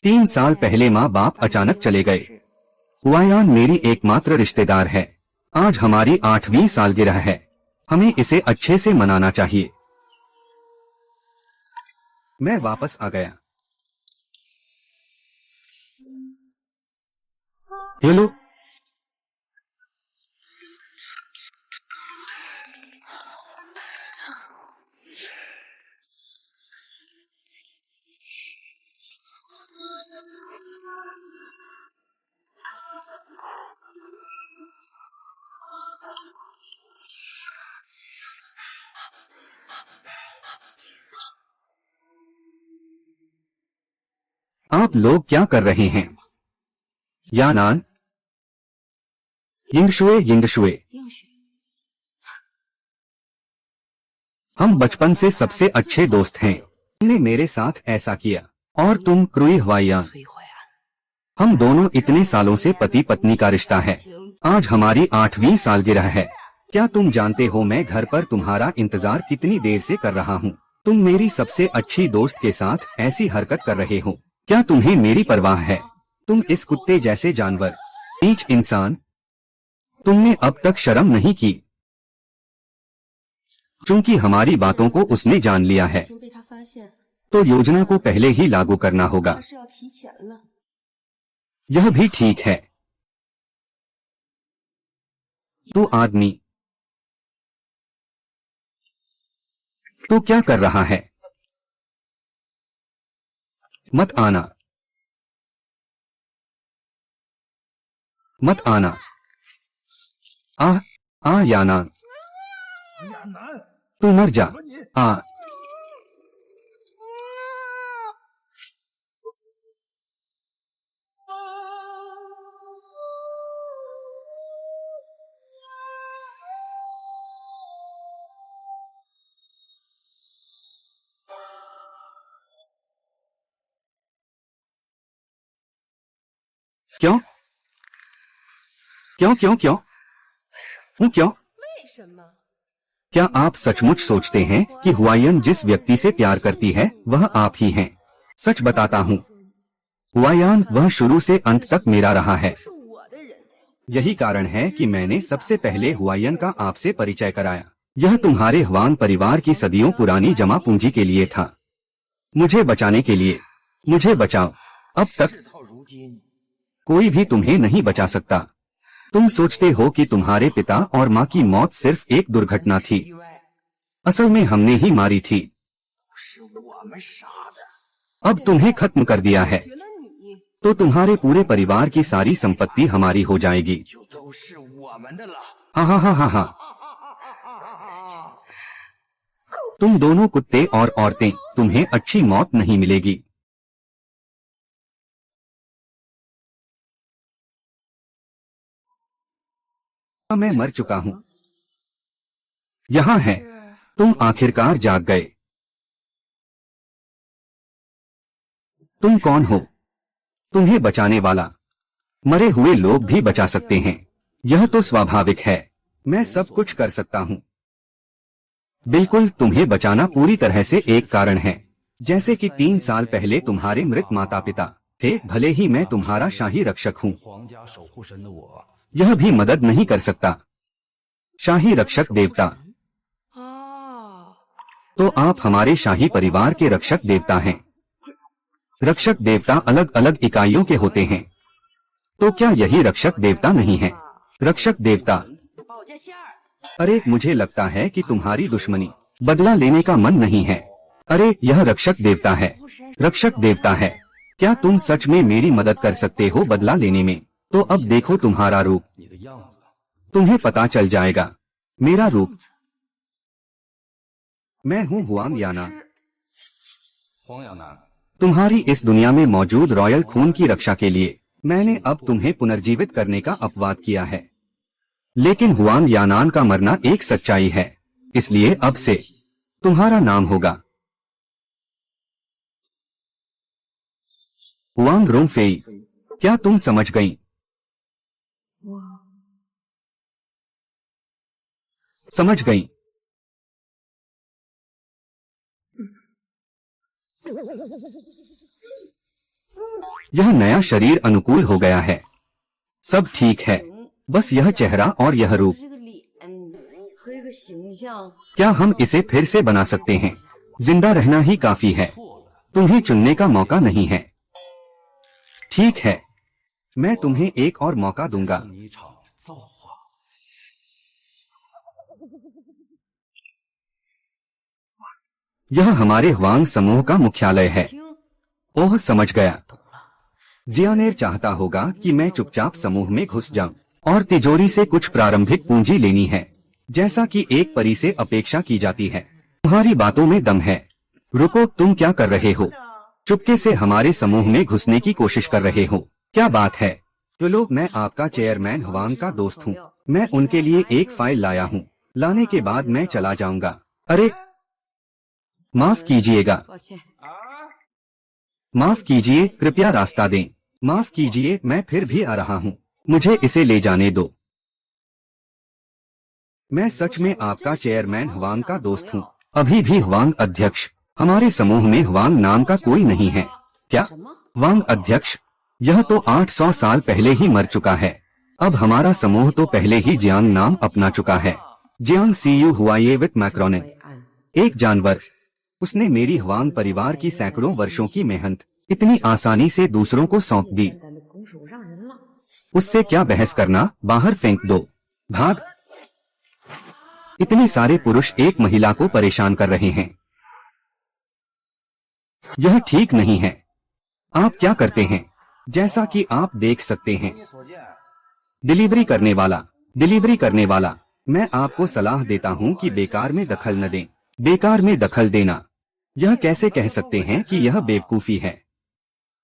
3 साल पहले माँ बाप अचानक चले गए। हुआयान मेरी एकमात्र रिश्तेदार है। आज हमारी 8वीं सालगिरह है। हमें इसे अच्छे से मनाना चाहिए। मैं वापस आ गया। हेलो। आप लोग क्या कर रहे हैं? यानान, यिंगशुए यिंगशुए। हम बचपन से सबसे अच्छे दोस्त हैं। तुमने मेरे साथ ऐसा किया। और तुम क्रुई हुआयान। हम दोनों इतने सालों से पति पत्नी का रिश्ता है। आज हमारी 8वीं सालगिरह है। क्या तुम जानते हो मैं घर पर तुम्हारा इंतजार कितनी देर से कर रहा हूँ। तुम मेरी सबसे अच्छी दोस्त के साथ ऐसी हरकत कर रहे हो। क्या तुम्हें मेरी परवाह है? तुम इस कुत्ते जैसे जानवर, नीच इंसान, तुमने अब तक शर्म नहीं की। चूंकि हमारी बातों को उसने जान लिया है, तो योजना को पहले ही लागू करना होगा। यह भी ठीक है। तो आदमी तो क्या कर रहा है? मत आना, मत आना। आ याना, तू मर जा। आ क्यों क्यों क्यों क्यों क्यों? क्या आप सचमुच सोचते हैं कि हुआयन जिस व्यक्ति से प्यार करती है वह आप ही हैं? सच बताता हूँ, हुआयान वह शुरू से अंत तक मेरा रहा है। यही कारण है कि मैंने सबसे पहले हुआयन का आपसे परिचय कराया। यह तुम्हारे हुआंग परिवार की सदियों पुरानी जमा पूंजी के लिए था। मुझे बचाने के लिए। मुझे बचाओ। अब तक कोई भी तुम्हें नहीं बचा सकता। तुम सोचते हो कि तुम्हारे पिता और माँ की मौत सिर्फ एक दुर्घटना थी। असल में हमने ही मारी थी। अब तुम्हें खत्म कर दिया है, तो तुम्हारे पूरे परिवार की सारी संपत्ति हमारी हो जाएगी। हाँ हाँ हाँ हाँ हाँ। तुम दोनों कुत्ते और औरतें, तुम्हें अच्छी मौत नहीं मिलेगी। मैं मर चुका हूँ। यहाँ है। तुम आखिरकार जाग गए। तुम कौन हो? तुम्हें बचाने वाला। मरे हुए लोग भी बचा सकते हैं। यह तो स्वाभाविक है। मैं सब कुछ कर सकता हूँ। बिल्कुल, तुम्हें बचाना पूरी तरह से एक कारण है। जैसे कि 3 साल पहले तुम्हारे मृत माता पिता थे। भले ही मैं तुम्हारा शाही रक्षक हूँ, यह भी मदद नहीं कर सकता। शाही रक्षक देवता। तो आप हमारे शाही परिवार के रक्षक देवता हैं। रक्षक देवता अलग अलग इकाइयों के होते हैं। तो क्या यही रक्षक देवता नहीं है? रक्षक देवता। अरे, मुझे लगता है कि तुम्हारी दुश्मनी, बदला लेने का मन नहीं है। अरे, यह रक्षक देवता है। रक्षक देवता है। क्या तुम सच में मेरी मदद कर सकते हो बदला लेने में? तो अब देखो तुम्हारा रूप। तुम्हें पता चल जाएगा मेरा रूप। मैं हूँ हुआंग याना। तुम्हारी इस दुनिया में मौजूद रॉयल खून की रक्षा के लिए मैंने अब तुम्हें पुनर्जीवित करने का अपवाद किया है। लेकिन हुआंग यानान का मरना एक सच्चाई है। इसलिए अब से तुम्हारा नाम होगा हुआंग रोंगफेई। क्या तुम समझ गई? समझ गई? यह नया शरीर अनुकूल हो गया है। सब ठीक है, बस यह चेहरा और यह रूप। क्या हम इसे फिर से बना सकते हैं? जिंदा रहना ही काफी है, तुम्हें चुनने का मौका नहीं है। ठीक है, मैं तुम्हें एक और मौका दूंगा। यह हमारे ह्वांग समूह का मुख्यालय है। ओह, समझ गया। जियानेर चाहता होगा कि मैं चुपचाप समूह में घुस जाऊं और तिजोरी से कुछ प्रारंभिक पूंजी लेनी है, जैसा कि एक परी से अपेक्षा की जाती है। तुम्हारी बातों में दम है। रुको, तुम क्या कर रहे हो? चुपके से हमारे समूह में घुसने की कोशिश कर रहे हो? क्या बात है? चलो, मैं आपका चेयरमैन ह्वांग का दोस्त हूँ। मैं उनके लिए एक फाइल लाया हूँ। लाने के बाद मैं चला जाऊंगा। अरे, माफ कीजिएगा। माफ कीजिए, कृपया रास्ता दें। माफ कीजिए, मैं फिर भी आ रहा हूँ। मुझे इसे ले जाने दो। मैं सच में आपका चेयरमैन ह्वांग का दोस्त हूँ। अभी भी ह्वांग अध्यक्ष। हमारे समूह में ह्वांग नाम का कोई नहीं है। क्या? ह्वांग अध्यक्ष? यह तो 800 साल पहले ही मर चुका है। अब हमारा समूह तो पहले ही जियांग नाम अपना चुका है। जियांग सीयू हुआये विथ मैक्रोने, एक जानवर। उसने मेरी ह्वांग परिवार की सैकड़ों वर्षों की मेहनत इतनी आसानी से दूसरों को सौंप दी। उससे क्या बहस करना? बाहर फेंक दो। भाग। इतने सारे पुरुष एक महिला को परेशान कर रहे हैं। यह ठीक नहीं है। आप क्या करते हैं? जैसा कि आप देख सकते हैं। डिलीवरी करने वाला, मैं आपको सलाह देता हूं कि बेकार में दखल न दें। बेकार में दखल देना, यह कैसे कह सकते हैं कि यह बेवकूफी है?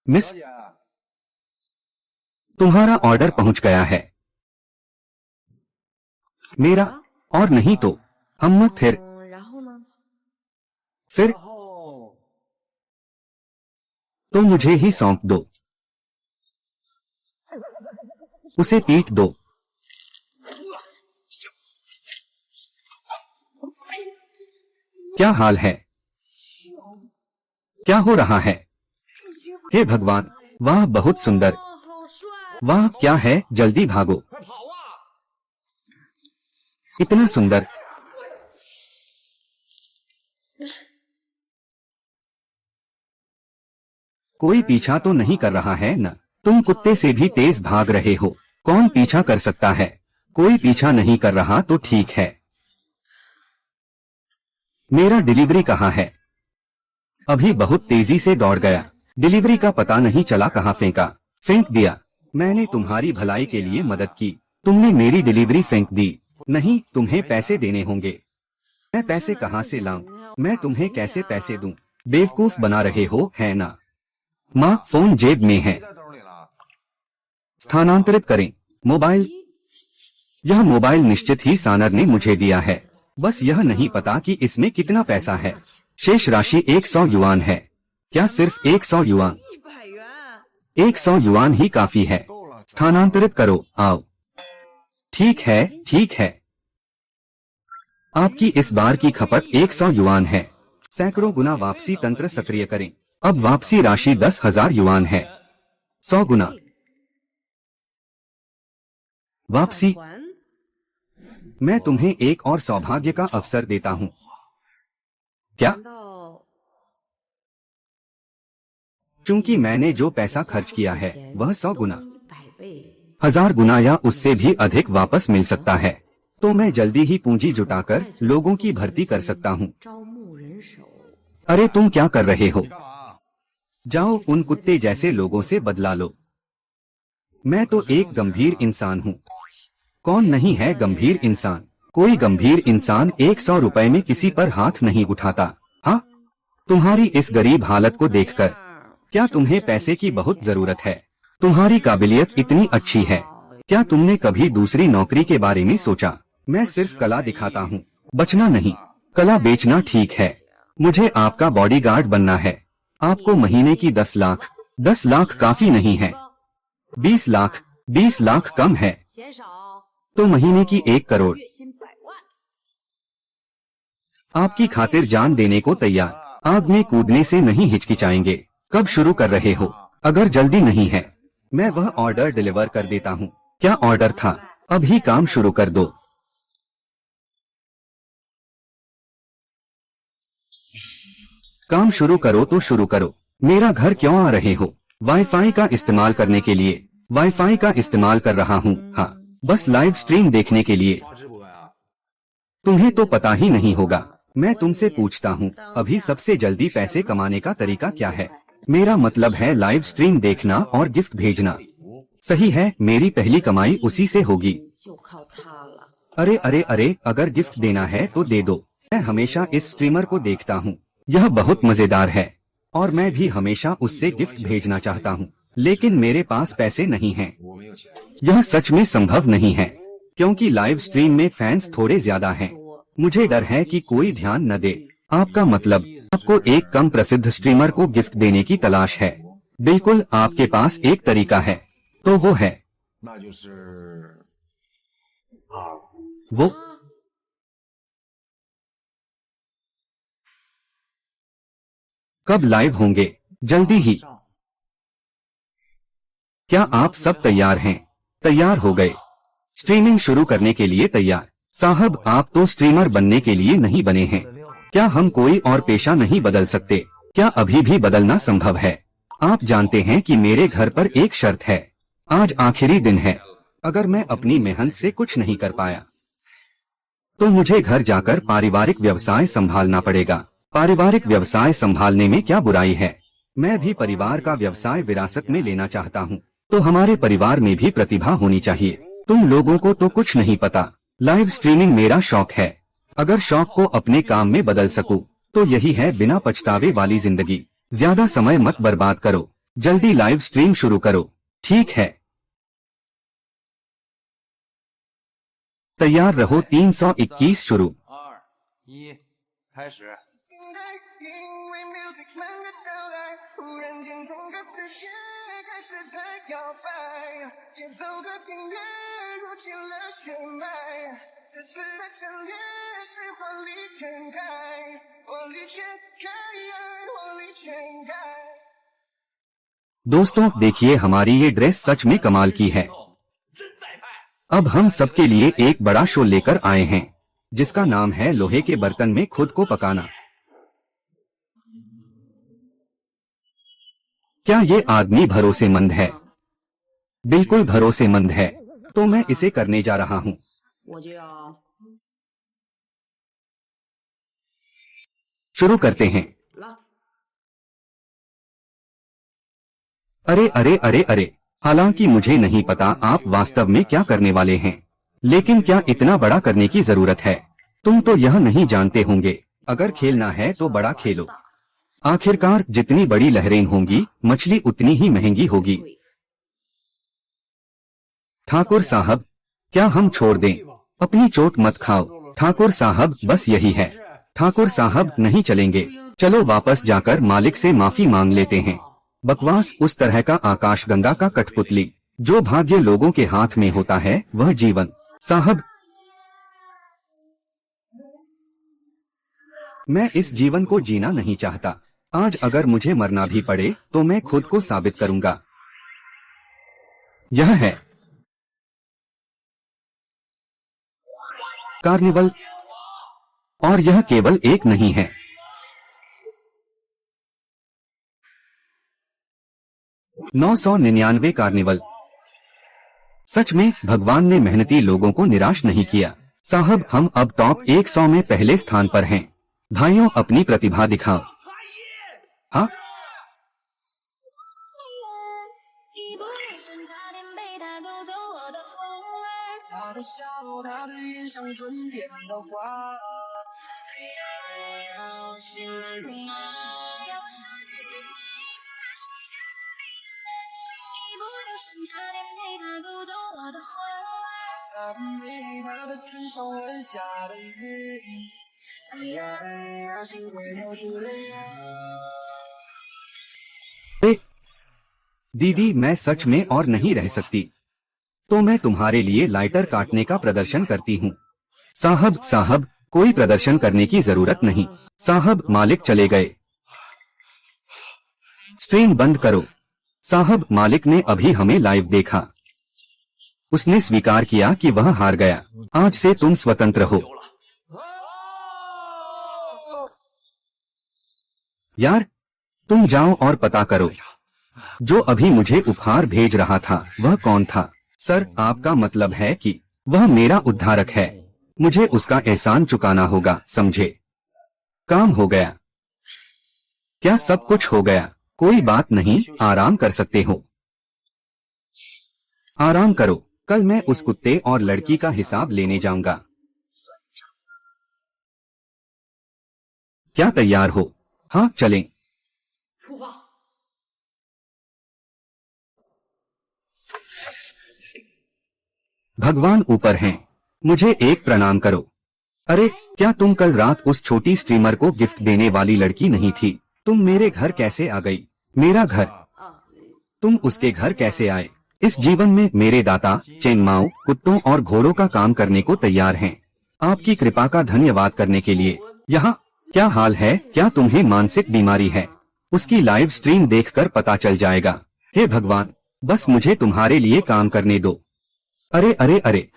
मिस, तुम्हारा ऑर्डर पहुंच गया है। मेरा? और नहीं तो हम फिर तो मुझे ही सौंप दो। उसे पीट दो। क्या हाल है? क्या हो रहा है? हे भगवान, वाह, बहुत सुंदर। वाह, क्या है? जल्दी भागो। इतना सुंदर। कोई पीछा तो नहीं कर रहा है न? तुम कुत्ते से भी तेज भाग रहे हो। कौन पीछा कर सकता है? कोई पीछा नहीं कर रहा तो ठीक है। मेरा डिलीवरी कहाँ है? अभी बहुत तेजी से दौड़ गया। डिलीवरी का पता नहीं चला कहाँ फेंका। फेंक दिया। मैंने तुम्हारी भलाई के लिए मदद की, तुमने मेरी डिलीवरी फेंक दी। नहीं, तुम्हें पैसे देने होंगे। मैं पैसे कहाँ से लाऊं? मैं तुम्हें कैसे पैसे दूं? बेवकूफ बना रहे हो, है ना? माँ, फोन जेब में है। स्थानांतरित करें। मोबाइल? यह मोबाइल निश्चित ही सानर ने मुझे दिया है। बस यह नहीं पता कि इसमें कितना पैसा है। शेष राशि 100 युआन है। क्या सिर्फ 100 युआन? 100 युआन ही काफी है। स्थानांतरित करो, आओ। ठीक है, ठीक है। आपकी इस बार की खपत 100 युआन है। सैकड़ों गुना वापसी तंत्र सक्रिय करें। अब वापसी राशि 10,000 युआन है। 100 गुना वापसी। मैं तुम्हें एक और सौभाग्य का अवसर देता हूँ। क्या? चूंकि मैंने जो पैसा खर्च किया है वह 100 गुना, 1000 गुना या उससे भी अधिक वापस मिल सकता है, तो मैं जल्दी ही पूंजी जुटाकर लोगों की भर्ती कर सकता हूँ। अरे, तुम क्या कर रहे हो? जाओ, उन कुत्ते जैसे लोगों से बदला लो। मैं तो एक गंभीर इंसान हूँ। कौन नहीं है गंभीर इंसान? कोई गंभीर इंसान 100 रुपए में किसी पर हाथ नहीं उठाता। हाँ, तुम्हारी इस गरीब हालत को देखकर क्या तुम्हें पैसे की बहुत जरूरत है? तुम्हारी काबिलियत इतनी अच्छी है। क्या तुमने कभी दूसरी नौकरी के बारे में सोचा? मैं सिर्फ कला दिखाता हूँ, बचना नहीं। कला बेचना ठीक है, मुझे आपका बॉडीगार्ड बनना है। आपको महीने की 10 लाख। 10 लाख काफी नहीं है। 20 लाख। 20 लाख कम है, तो महीने की 1 करोड़। आपकी खातिर जान देने को तैयार। आग में कूदने से नहीं हिचकिचाएंगे। कब शुरू कर रहे हो? अगर जल्दी नहीं है मैं वह ऑर्डर डिलीवर कर देता हूँ। क्या ऑर्डर था? अभी काम शुरू कर दो। काम शुरू करो तो शुरू करो। मेरा घर क्यों आ रहे हो? वाईफाई का इस्तेमाल करने के लिए। वाईफाई का इस्तेमाल कर रहा हूँ। हाँ, बस लाइव स्ट्रीम देखने के लिए। तुम्हें तो पता ही नहीं होगा। मैं तुमसे पूछता हूँ, अभी सबसे जल्दी पैसे कमाने का तरीका क्या है? मेरा मतलब है लाइव स्ट्रीम देखना और गिफ्ट भेजना। सही है, मेरी पहली कमाई उसी से होगी। अरे अरे अरे, अगर गिफ्ट देना है तो दे दो। मैं हमेशा इस स्ट्रीमर को देखता हूँ, यह बहुत मजेदार है और मैं भी हमेशा उससे गिफ्ट भेजना चाहता हूँ, लेकिन मेरे पास पैसे नहीं हैं। यह सच में संभव नहीं है क्योंकि लाइव स्ट्रीम में फैंस थोड़े ज्यादा हैं। मुझे डर है कि कोई ध्यान न दे। आपका मतलब आपको एक कम प्रसिद्ध स्ट्रीमर को गिफ्ट देने की तलाश है? बिल्कुल, आपके पास एक तरीका है, तो वो है वो कब लाइव होंगे? जल्दी ही। क्या आप सब तैयार हैं? तैयार हो गए? स्ट्रीमिंग शुरू करने के लिए तैयार? साहब, आप तो स्ट्रीमर बनने के लिए नहीं बने हैं। क्या हम कोई और पेशा नहीं बदल सकते? क्या अभी भी बदलना संभव है? आप जानते हैं कि मेरे घर पर एक शर्त है। आज आखिरी दिन है। अगर मैं अपनी मेहनत से कुछ नहीं कर पाया तो मुझे घर जाकर पारिवारिक व्यवसाय संभालना पड़ेगा। पारिवारिक व्यवसाय संभालने में क्या बुराई है? मैं भी परिवार का व्यवसाय विरासत में लेना चाहता हूँ, तो हमारे परिवार में भी प्रतिभा होनी चाहिए। तुम लोगों को तो कुछ नहीं पता। लाइव स्ट्रीमिंग मेरा शौक है। अगर शौक को अपने काम में बदल सकूं, तो यही है बिना पछतावे वाली जिंदगी। ज्यादा समय मत बर्बाद करो, जल्दी लाइव स्ट्रीम शुरू करो। ठीक है, तैयार रहो। 321 शुरू। 1，开始。因为 music 慢的到来，忽然间整个世界开始在摇摆，节奏的频率如起了血脉，这时代陈列是火力全开，火力全开，火力全开。 दोस्तों देखिए, हमारी ये ड्रेस सच में कमाल की है। अब हम सबके लिए एक बड़ा शो लेकर आए हैं जिसका नाम है लोहे के बर्तन में खुद को पकाना। क्या ये आदमी भरोसेमंद है? बिल्कुल भरोसेमंद है, तो मैं इसे करने जा रहा हूँ। शुरू करते हैं। अरे अरे अरे अरे, हालांकि मुझे नहीं पता आप वास्तव में क्या करने वाले हैं, लेकिन क्या इतना बड़ा करने की जरूरत है? तुम तो यह नहीं जानते होंगे, अगर खेलना है तो बड़ा खेलो। आखिरकार जितनी बड़ी लहरें होंगी, मछली उतनी ही महंगी होगी। ठाकुर साहब, क्या हम छोड़ दें? अपनी चोट मत खाओ। ठाकुर साहब, बस यही है। ठाकुर साहब, नहीं चलेंगे। चलो वापस जाकर मालिक से माफी मांग लेते हैं। बकवास उस तरह का आकाशगंगा का कठपुतली जो भाग्य लोगों के हाथ में होता है, वह जीवन। साहब, मैं इस जीवन को जीना नहीं चाहता। आज अगर मुझे मरना भी पड़े तो मैं खुद को साबित करूंगा। यह है कार्निवल, और यह केवल एक नहीं है। 999 कार्निवल। सच में भगवान ने मेहनती लोगों को निराश नहीं किया। साहब, हम अब टॉप 100 में पहले स्थान पर हैं। भाइयों, अपनी प्रतिभा दिखाओ। हाँ, दीदी, मैं सच में और नहीं रह सकती, तो मैं तुम्हारे लिए लाइटर काटने का प्रदर्शन करती हूँ। साहब साहब, कोई प्रदर्शन करने की जरूरत नहीं। साहब, मालिक चले गए। स्ट्रीम बंद करो। साहब, मालिक ने अभी हमें लाइव देखा। उसने स्वीकार किया कि वह हार गया। आज से तुम स्वतंत्र हो। यार, तुम जाओ और पता करो जो अभी मुझे उपहार भेज रहा था वह कौन था। सर, आपका मतलब है कि वह मेरा उद्धारक है। मुझे उसका एहसान चुकाना होगा, समझे? काम हो गया। क्या सब कुछ हो गया? कोई बात नहीं, आराम कर सकते हो। आराम करो, कल मैं उस कुत्ते और लड़की का हिसाब लेने जाऊंगा। क्या तैयार हो? हाँ, चलें। भगवान ऊपर हैं, मुझे एक प्रणाम करो। अरे, क्या तुम कल रात उस छोटी स्ट्रीमर को गिफ्ट देने वाली लड़की नहीं थी? तुम मेरे घर कैसे आ गई? मेरा घर? तुम उसके घर कैसे आए? इस जीवन में मेरे दाता चेंग माओ कुत्तों और घोड़ों का काम करने को तैयार हैं। आपकी कृपा का धन्यवाद करने के लिए। यहाँ क्या हाल है? क्या तुम्हें मानसिक बीमारी है? उसकी लाइव स्ट्रीम देखकर पता चल जाएगा। हे भगवान, बस मुझे तुम्हारे लिए काम करने दो। अरे अरे अरे,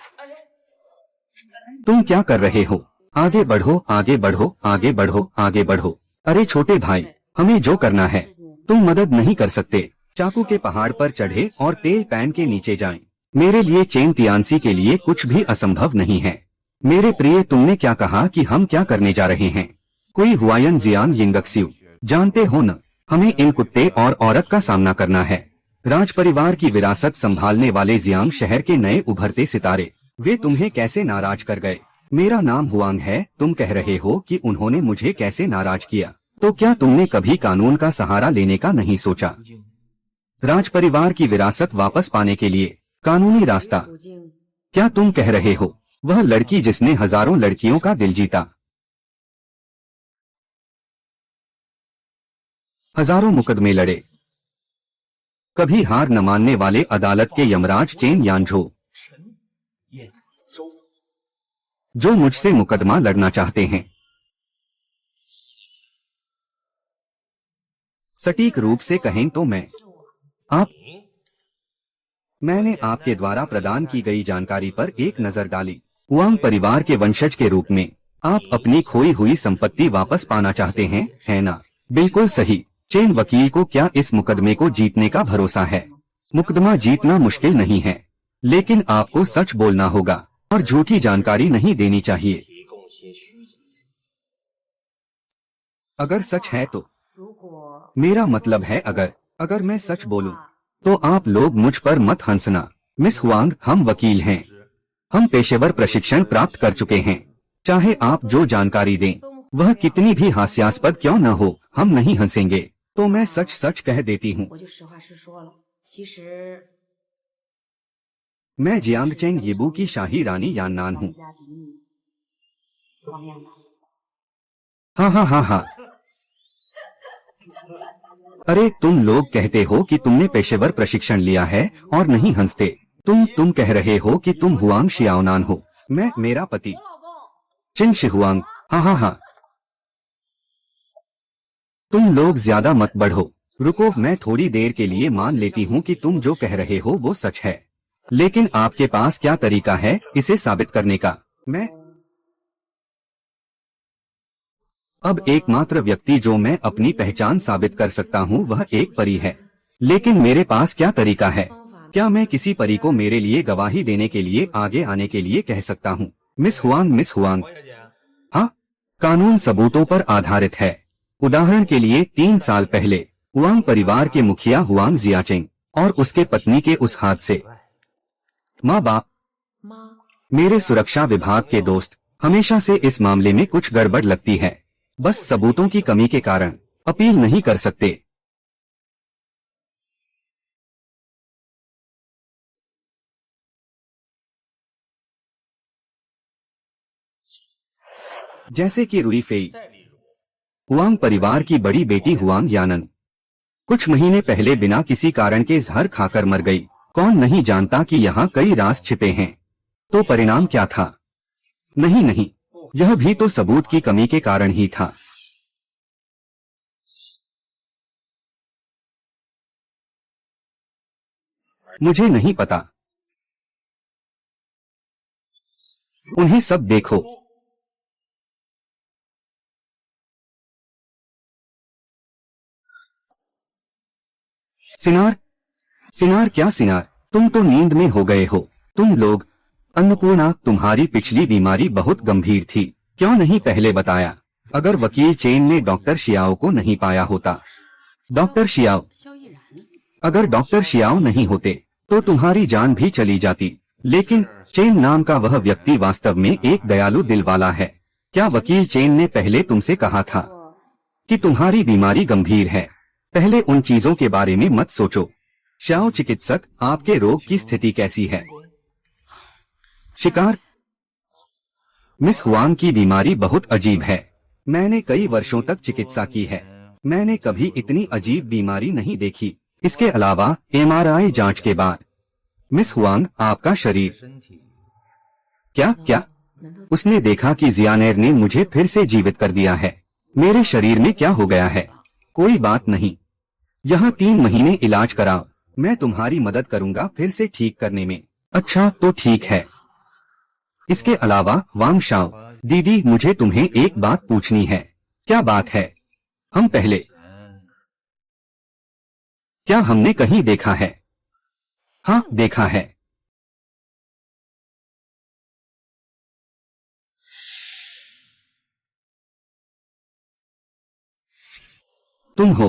तुम क्या कर रहे हो? आगे बढ़ो, आगे बढ़ो, आगे बढ़ो, आगे बढ़ो। अरे छोटे भाई, हमें जो करना है तुम मदद नहीं कर सकते। चाकू के पहाड़ पर चढ़े और तेल पैन के नीचे जाएं। मेरे लिए चेन तियानसी के लिए कुछ भी असंभव नहीं है। मेरे प्रिय, तुमने क्या कहा कि हम क्या करने जा रहे हैं? कोई हुआयन जियान यिंगक्स्यू, जानते हो न, हमें इन कुत्ते और औरत का सामना करना है। राज परिवार की विरासत संभालने वाले जियांग शहर के नए उभरते सितारे। वे तुम्हें कैसे नाराज कर गए? मेरा नाम हुआंग है। तुम कह रहे हो कि उन्होंने मुझे कैसे नाराज किया? तो क्या तुमने कभी कानून का सहारा लेने का नहीं सोचा? राज परिवार की विरासत वापस पाने के लिए कानूनी रास्ता? क्या तुम कह रहे हो वह लड़की जिसने हजारों लड़कियों का दिल जीता, हजारों मुकदमे लड़े, कभी हार न मानने वाले अदालत के यमराज चेन यानझो, जो मुझसे मुकदमा लड़ना चाहते हैं? सटीक रूप से कहें तो मैंने आपके द्वारा प्रदान की गई जानकारी पर एक नजर डाली। हुआंग परिवार के वंशज के रूप में आप अपनी खोई हुई संपत्ति वापस पाना चाहते हैं, है ना? बिल्कुल सही। चेन वकील को क्या इस मुकदमे को जीतने का भरोसा है? मुकदमा जीतना मुश्किल नहीं है, लेकिन आपको सच बोलना होगा और झूठी जानकारी नहीं देनी चाहिए। अगर सच है तो, मेरा मतलब है अगर मैं सच बोलूं, तो आप लोग मुझ पर मत हंसना। मिस हुआंग, हम वकील हैं। हम पेशेवर प्रशिक्षण प्राप्त कर चुके हैं। चाहे आप जो जानकारी दें वह कितनी भी हास्यास्पद क्यों न हो, हम नहीं हंसेंगे। तो मैं सच सच कह देती हूँ। मैं जियांगचेंग यिबू की शाही रानी याननान हूँ। हाँ हाँ हाँ हाँ। अरे, तुम लोग कहते हो कि तुमने पेशेवर प्रशिक्षण लिया है और नहीं हंसते। तुम कह रहे हो कि तुम हुआंग शियाओनान हो। मैं मेरा पति चिन शिहुआंग। हाँ हाँ हाँ। तुम लोग ज्यादा मत बढ़ो। रुको, मैं थोड़ी देर के लिए मान लेती हूँ कि तुम जो कह रहे हो वो सच है, लेकिन आपके पास क्या तरीका है इसे साबित करने का? अब एकमात्र व्यक्ति जो मैं अपनी पहचान साबित कर सकता हूँ वह एक परी है, लेकिन मेरे पास क्या तरीका है? क्या मैं किसी परी को मेरे लिए गवाही देने के लिए आगे आने के लिए कह सकता हूँ? मिस हुआंग, हाँ, कानून सबूतों पर आधारित है। उदाहरण के लिए 3 साल पहले हुआंग परिवार के मुखिया हुआंग जियाचेंग और उसके पत्नी के उस हादसे। माँ बाप, मेरे सुरक्षा विभाग के दोस्त, हमेशा से इस मामले में कुछ गड़बड़ लगती है। बस सबूतों की कमी के कारण अपील नहीं कर सकते। जैसे कि रुई फेई, हुआंग परिवार की बड़ी बेटी हुआंग यानन कुछ महीने पहले बिना किसी कारण के जहर खाकर मर गई। कौन नहीं जानता कि यहाँ कई राज छिपे हैं। तो परिणाम क्या था? नहीं, यह भी तो सबूत की कमी के कारण ही था। मुझे नहीं पता। उन्हें सब देखो। सिनार, सिनार क्या सिनार? तुम तो नींद में हो गए हो। तुम लोग, अन्नपूर्णा, तुम्हारी पिछली बीमारी बहुत गंभीर थी, क्यों नहीं पहले बताया? अगर वकील चेन ने डॉक्टर शियाओ को नहीं पाया होता। डॉक्टर शियाओ, अगर डॉक्टर शियाओ नहीं होते तो तुम्हारी जान भी चली जाती। लेकिन चेन नाम का वह व्यक्ति वास्तव में एक दयालु दिल वाला है। क्या वकील चेन ने पहले तुमसे कहा था कि तुम्हारी बीमारी गंभीर है? पहले उन चीजों के बारे में मत सोचो। शियाओ चिकित्सक, आपके रोग की स्थिति कैसी है? शिकार, मिस हुआंग की बीमारी बहुत अजीब है। मैंने कई वर्षों तक चिकित्सा की है, मैंने कभी इतनी अजीब बीमारी नहीं देखी। इसके अलावा एमआरआई जांच के बाद, मिस हुआंग, आपका शरीर क्या? उसने देखा कि जियानेर ने मुझे फिर से जीवित कर दिया है। मेरे शरीर में क्या हो गया है? कोई बात नहीं, यहाँ 3 महीने इलाज कराओ, मैं तुम्हारी मदद करूँगा फिर से ठीक करने में। अच्छा तो ठीक है। इसके अलावा वांग शाओ, दीदी, मुझे तुम्हें एक बात पूछनी है। क्या बात है? हम पहले क्या हमने कहीं देखा है? हाँ, देखा है। तुम हो।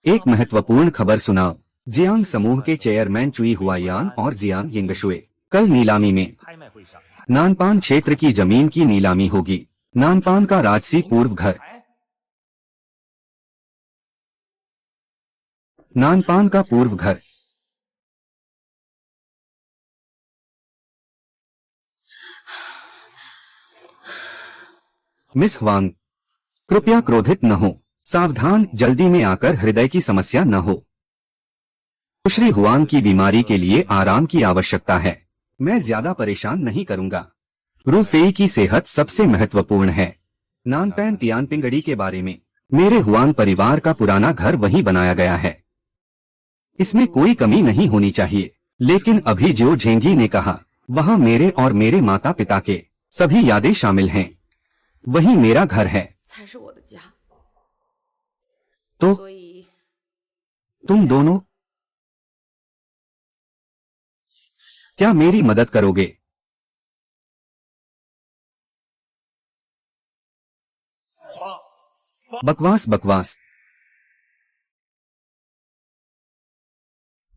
एक महत्वपूर्ण खबर सुनाओ। जियांग समूह के चेयरमैन चुई हुआयान और जियांग यिंगशुए कल नीलामी में नानपान क्षेत्र की जमीन की नीलामी होगी। नानपान का राजसी पूर्व घर, नानपान का पूर्व घर। मिस वांग, कृपया क्रोधित न हो। सावधान, जल्दी में आकर हृदय की समस्या न हो। श्री हुआंग की बीमारी के लिए आराम की आवश्यकता है। मैं ज्यादा परेशान नहीं करूंगा। रूफेई की सेहत सबसे महत्वपूर्ण है। नानपैन तियानपिंगड़ी के बारे में, मेरे हुआंग परिवार का पुराना घर वहीं बनाया गया है, इसमें कोई कमी नहीं होनी चाहिए। लेकिन अभी जो झेंगी ने कहा, वहाँ मेरे और मेरे माता पिता के सभी यादें शामिल हैं। वही मेरा घर है। तो तुम दोनों क्या मेरी मदद करोगे? बकवास बकवास।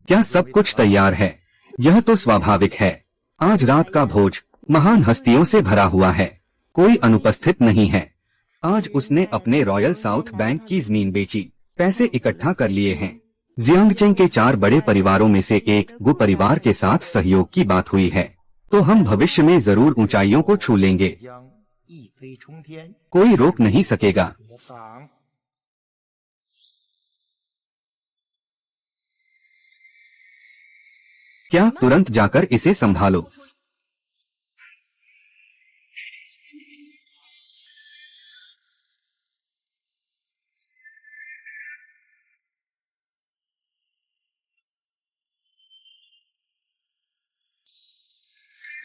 क्या सब कुछ तैयार है? यह तो स्वाभाविक है। आज रात का भोज महान हस्तियों से भरा हुआ है। कोई अनुपस्थित नहीं है। आज उसने अपने रॉयल साउथ बैंक की जमीन बेची, पैसे इकट्ठा कर लिए हैं। जियांगचेंग के 4 बड़े परिवारों में से एक गु परिवार के साथ सहयोग की बात हुई है, तो हम भविष्य में जरूर ऊंचाइयों को छू लेंगे। कोई रोक नहीं सकेगा। क्या तुरंत जाकर इसे संभालो।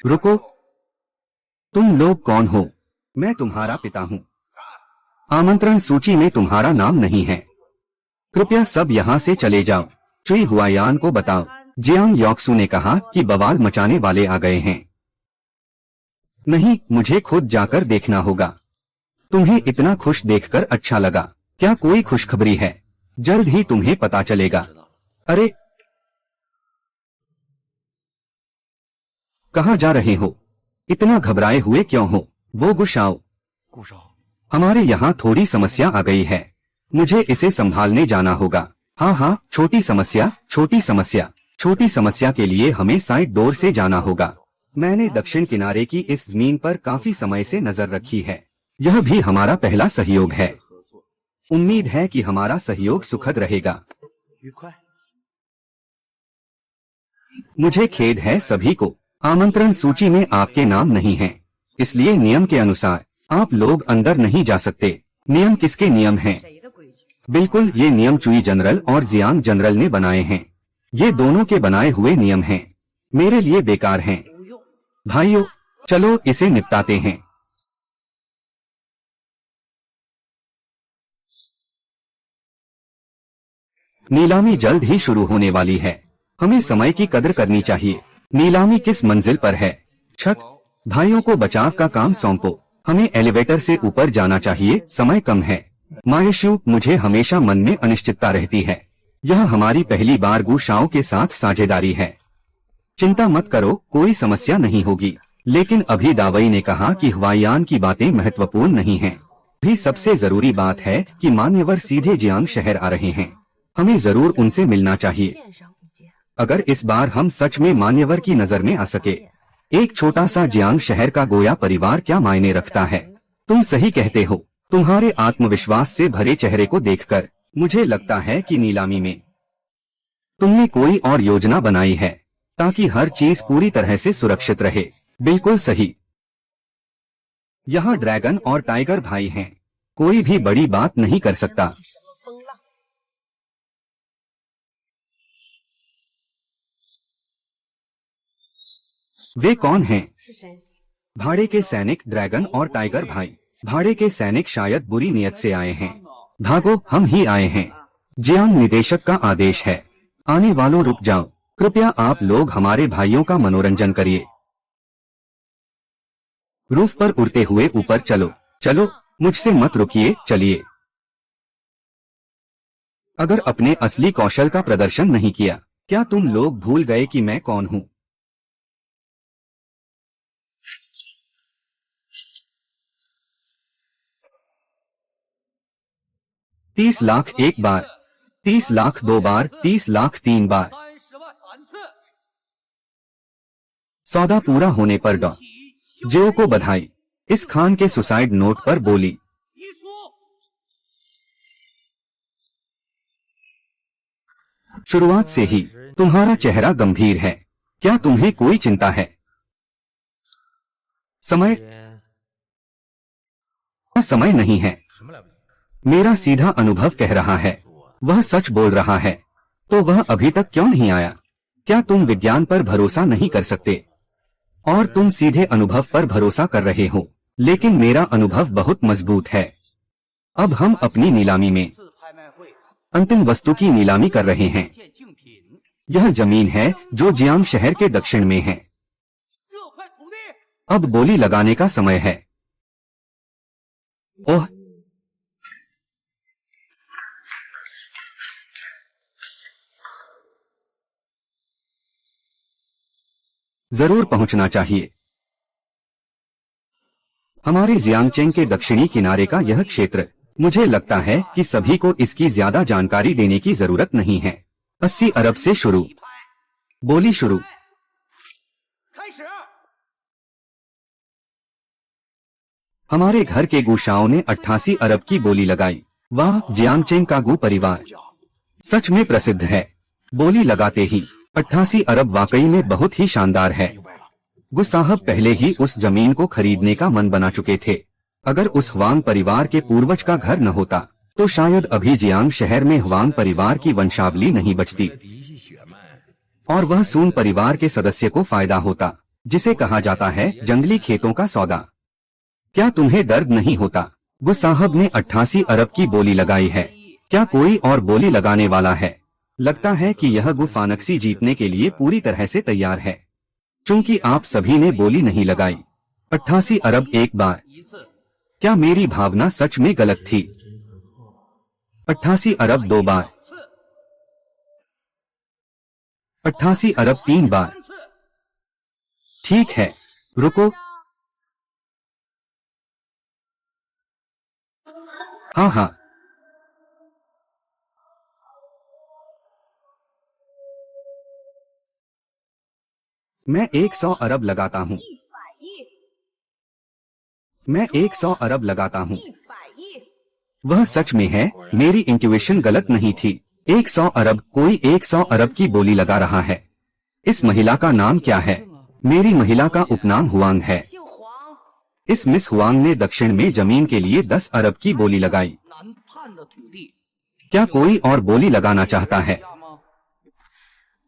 रुको, तुम लोग कौन हो? मैं तुम्हारा पिता हूँ। आमंत्रण सूची में तुम्हारा नाम नहीं है। कृपया सब यहाँ से चले जाओ। चुई हुआयान को बताओ। जियांग योक्सु ने कहा कि बवाल मचाने वाले आ गए हैं। नहीं, मुझे खुद जाकर देखना होगा। तुम्हें इतना खुश देखकर अच्छा लगा। क्या कोई खुशखबरी है? जल्द ही तुम्हें पता चलेगा। अरे, कहाँ जा रहे हो? इतना घबराए हुए क्यों हो? वो गुशाओ, हमारे यहाँ थोड़ी समस्या आ गई है, मुझे इसे संभालने जाना होगा। हाँ, छोटी समस्या, छोटी समस्या। छोटी समस्या के लिए हमें साइड डोर से जाना होगा। मैंने दक्षिण किनारे की इस जमीन पर काफी समय से नजर रखी है। यह भी हमारा पहला सहयोग है। उम्मीद है कि हमारा सहयोग सुखद रहेगा। मुझे खेद है सभी को, आमंत्रण सूची में आपके नाम नहीं हैं, इसलिए नियम के अनुसार आप लोग अंदर नहीं जा सकते। नियम किसके नियम हैं? बिल्कुल, ये नियम चुई जनरल और जियांग जनरल ने बनाए हैं। ये दोनों के बनाए हुए नियम हैं, मेरे लिए बेकार हैं। भाइयों, चलो इसे निपटाते हैं। नीलामी जल्द ही शुरू होने वाली है, हमें समय की कदर करनी चाहिए। नीलामी किस मंजिल पर है? छत। भाइयों को बचाव का काम सौंपो, हमें एलिवेटर से ऊपर जाना चाहिए, समय कम है। मायशु, मुझे हमेशा मन में अनिश्चितता रहती है। यह हमारी पहली बार गु शाओ के साथ साझेदारी है। चिंता मत करो, कोई समस्या नहीं होगी। लेकिन अभी दावई ने कहा कि हवाईयान की बातें महत्वपूर्ण नहीं हैं। भी सबसे जरूरी बात है कि मान्यवर सीधे जियांग शहर आ रहे हैं, हमें जरूर उनसे मिलना चाहिए। अगर इस बार हम सच में मान्यवर की नजर में आ सके। एक छोटा सा जियांग शहर का गोया परिवार क्या मायने रखता है? तुम सही कहते हो। तुम्हारे आत्मविश्वास से भरे चेहरे को देखकर मुझे लगता है कि नीलामी में तुमने कोई और योजना बनाई है ताकि हर चीज पूरी तरह से सुरक्षित रहे। बिल्कुल सही। यहाँ ड्रैगन और टाइगर भाई हैं, कोई भी बड़ी बात नहीं कर सकता। वे कौन हैं? भाड़े के सैनिक ड्रैगन और टाइगर भाई। भाड़े के सैनिक शायद बुरी नियत से आए हैं। भागो, हम ही आए हैं। जियांग निदेशक का आदेश है। आने वालों रुक जाओ, कृपया आप लोग हमारे भाइयों का मनोरंजन करिए। रूफ पर उड़ते हुए ऊपर चलो। चलो, मुझसे मत रुकिए, चलिए। अगर अपने असली कौशल का प्रदर्शन नहीं किया, क्या तुम लोग भूल गए कि मैं कौन हूँ? तीस लाख एक बार, 30 लाख दो बार, 30 लाख तीन बार। सौदा पूरा होने पर डॉ जियो को बधाई। इस खान के सुसाइड नोट पर बोली। शुरुआत से ही तुम्हारा चेहरा गंभीर है, क्या तुम्हें कोई चिंता है? समय नहीं है। मेरा सीधा अनुभव कह रहा है, वह सच बोल रहा है। तो वह अभी तक क्यों नहीं आया? क्या तुम विज्ञान पर भरोसा नहीं कर सकते? और तुम सीधे अनुभव पर भरोसा कर रहे हो, लेकिन मेरा अनुभव बहुत मजबूत है। अब हम अपनी नीलामी में अंतिम वस्तु की नीलामी कर रहे हैं। यह जमीन है जो जियांग शहर के दक्षिण में है। अब बोली लगाने का समय है। ओह, जरूर पहुंचना चाहिए। हमारे जियांगचेंग के दक्षिणी किनारे का यह क्षेत्र, मुझे लगता है कि सभी को इसकी ज्यादा जानकारी देने की जरूरत नहीं है। 80 अरब से शुरू। बोली शुरू। हमारे घर के गुशाओं ने 88 अरब की बोली लगाई। वाह, जियांगचेंग का गु परिवार सच में प्रसिद्ध है। बोली लगाते ही 88 अरब वाकई में बहुत ही शानदार है। गु साहब पहले ही उस जमीन को खरीदने का मन बना चुके थे। अगर उस हवांग परिवार के पूर्वज का घर न होता तो शायद अभी जियांग शहर में हवांग परिवार की वंशावली नहीं बचती और वह सून परिवार के सदस्य को फायदा होता, जिसे कहा जाता है जंगली खेतों का सौदा। क्या तुम्हें दर्द नहीं होता? गु साहब ने 88 अरब की बोली लगाई है। क्या कोई और बोली लगाने वाला है? लगता है कि यह गु फानक्सी जीतने के लिए पूरी तरह से तैयार है, चूंकि आप सभी ने बोली नहीं लगाई। 88 अरब एक बार। क्या मेरी भावना सच में गलत थी? 88 अरब दो बार। 88 अरब तीन बार। ठीक है, रुको। हाँ हाँ, मैं 100 अरब लगाता हूँ। मैं 100 अरब लगाता हूँ। वह सच में है, मेरी इंट्यूइशन गलत नहीं थी। 100 अरब। कोई 100 अरब की बोली लगा रहा है। इस महिला का नाम क्या है? मेरी महिला का उपनाम हुआंग है। इस मिस हुआंग ने दक्षिण में जमीन के लिए 10 अरब की बोली लगाई। क्या कोई और बोली लगाना चाहता है?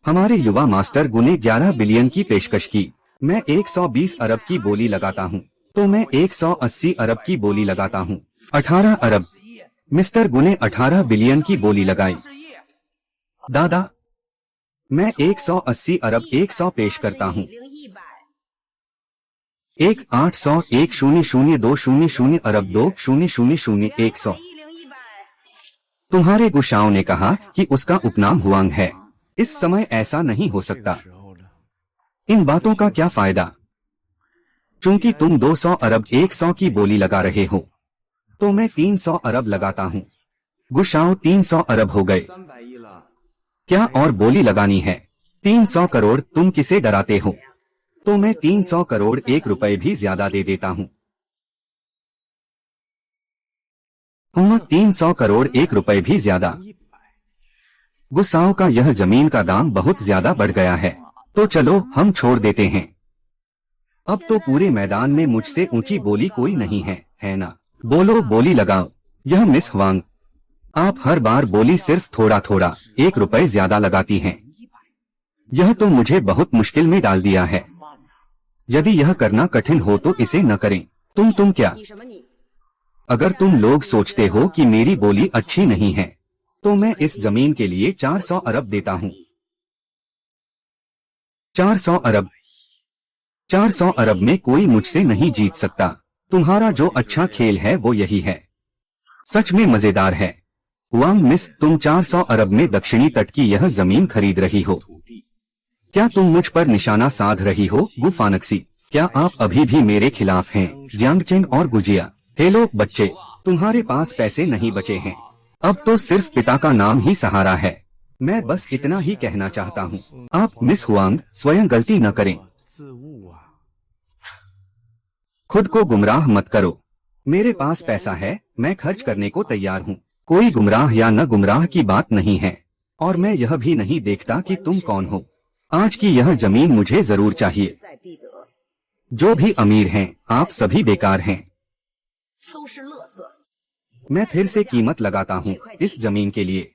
हमारे युवा मास्टर गु ने 11 बिलियन की पेशकश की। मैं 120 अरब की बोली लगाता हूँ, तो मैं 180 अरब की बोली लगाता हूँ। 18 अरब। मिस्टर गु ने 18 बिलियन की बोली लगाई। दादा, मैं 180 अरब 100 पेश करता हूँ। 1 800 100 अरब 200 100। तुम्हारे गुशाओं ने कहा कि उसका उपनाम हुआंग है। इस समय ऐसा नहीं हो सकता। इन बातों का क्या फायदा? चूंकि तुम 200 अरब 100 की बोली लगा रहे हो, तो मैं 300 अरब लगाता हूँ। गुशाओं 300 अरब हो गए। क्या और बोली लगानी है? 300 करोड़। तुम किसे डराते हो? तो मैं 300 करोड़ 1 रुपए भी ज्यादा दे देता हूँ। 300 करोड़ 1 रुपए भी ज्यादा। गुस्साओं का यह जमीन का दाम बहुत ज्यादा बढ़ गया है, तो चलो हम छोड़ देते हैं। अब तो पूरे मैदान में मुझसे ऊंची बोली कोई नहीं है ना? बोलो, बोली लगाओ। यह मिस वांग, आप हर बार बोली सिर्फ थोड़ा थोड़ा 1 रुपए ज्यादा लगाती हैं। यह तो मुझे बहुत मुश्किल में डाल दिया है। यदि यह करना कठिन हो तो इसे न करें। तुम क्या? अगर तुम लोग सोचते हो कि मेरी बोली अच्छी नहीं है, तो मैं इस जमीन के लिए 400 अरब देता हूँ। 400 अरब। 400 अरब में कोई मुझसे नहीं जीत सकता। तुम्हारा जो अच्छा खेल है वो यही है। सच में मजेदार है। वांग मिस, तुम 400 अरब में दक्षिणी तट की यह जमीन खरीद रही हो। क्या तुम मुझ पर निशाना साध रही हो? गु फानक्सी, क्या आप अभी भी मेरे खिलाफ हैं? जियांगचेन और गुजिया, हेलो बच्चे, तुम्हारे पास पैसे नहीं बचे हैं। अब तो सिर्फ पिता का नाम ही सहारा है। मैं बस इतना ही कहना चाहता हूँ। आप मिस हुआंग स्वयं गलती न करें। खुद को गुमराह मत करो। मेरे पास पैसा है, मैं खर्च करने को तैयार हूँ। कोई गुमराह या न गुमराह की बात नहीं है, और मैं यह भी नहीं देखता कि तुम कौन हो। आज की यह जमीन मुझे जरूर चाहिए। जो भी अमीर हैं, आप सभी बेकार हैं। मैं फिर से कीमत लगाता हूँ इस जमीन के लिए।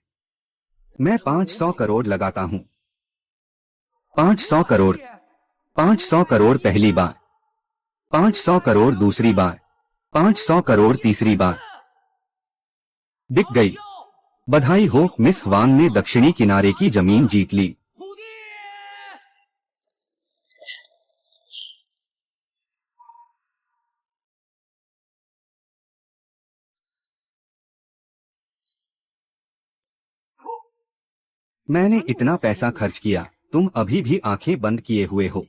मैं 500 करोड़ लगाता हूँ। 500 करोड़। 500 करोड़ पहली बार, 500 करोड़ दूसरी बार, 500 करोड़ तीसरी बार। बिक गई। बधाई हो, मिस वांग ने दक्षिणी किनारे की जमीन जीत ली। मैंने इतना पैसा खर्च किया, तुम अभी भी आंखें बंद किए हुए हो।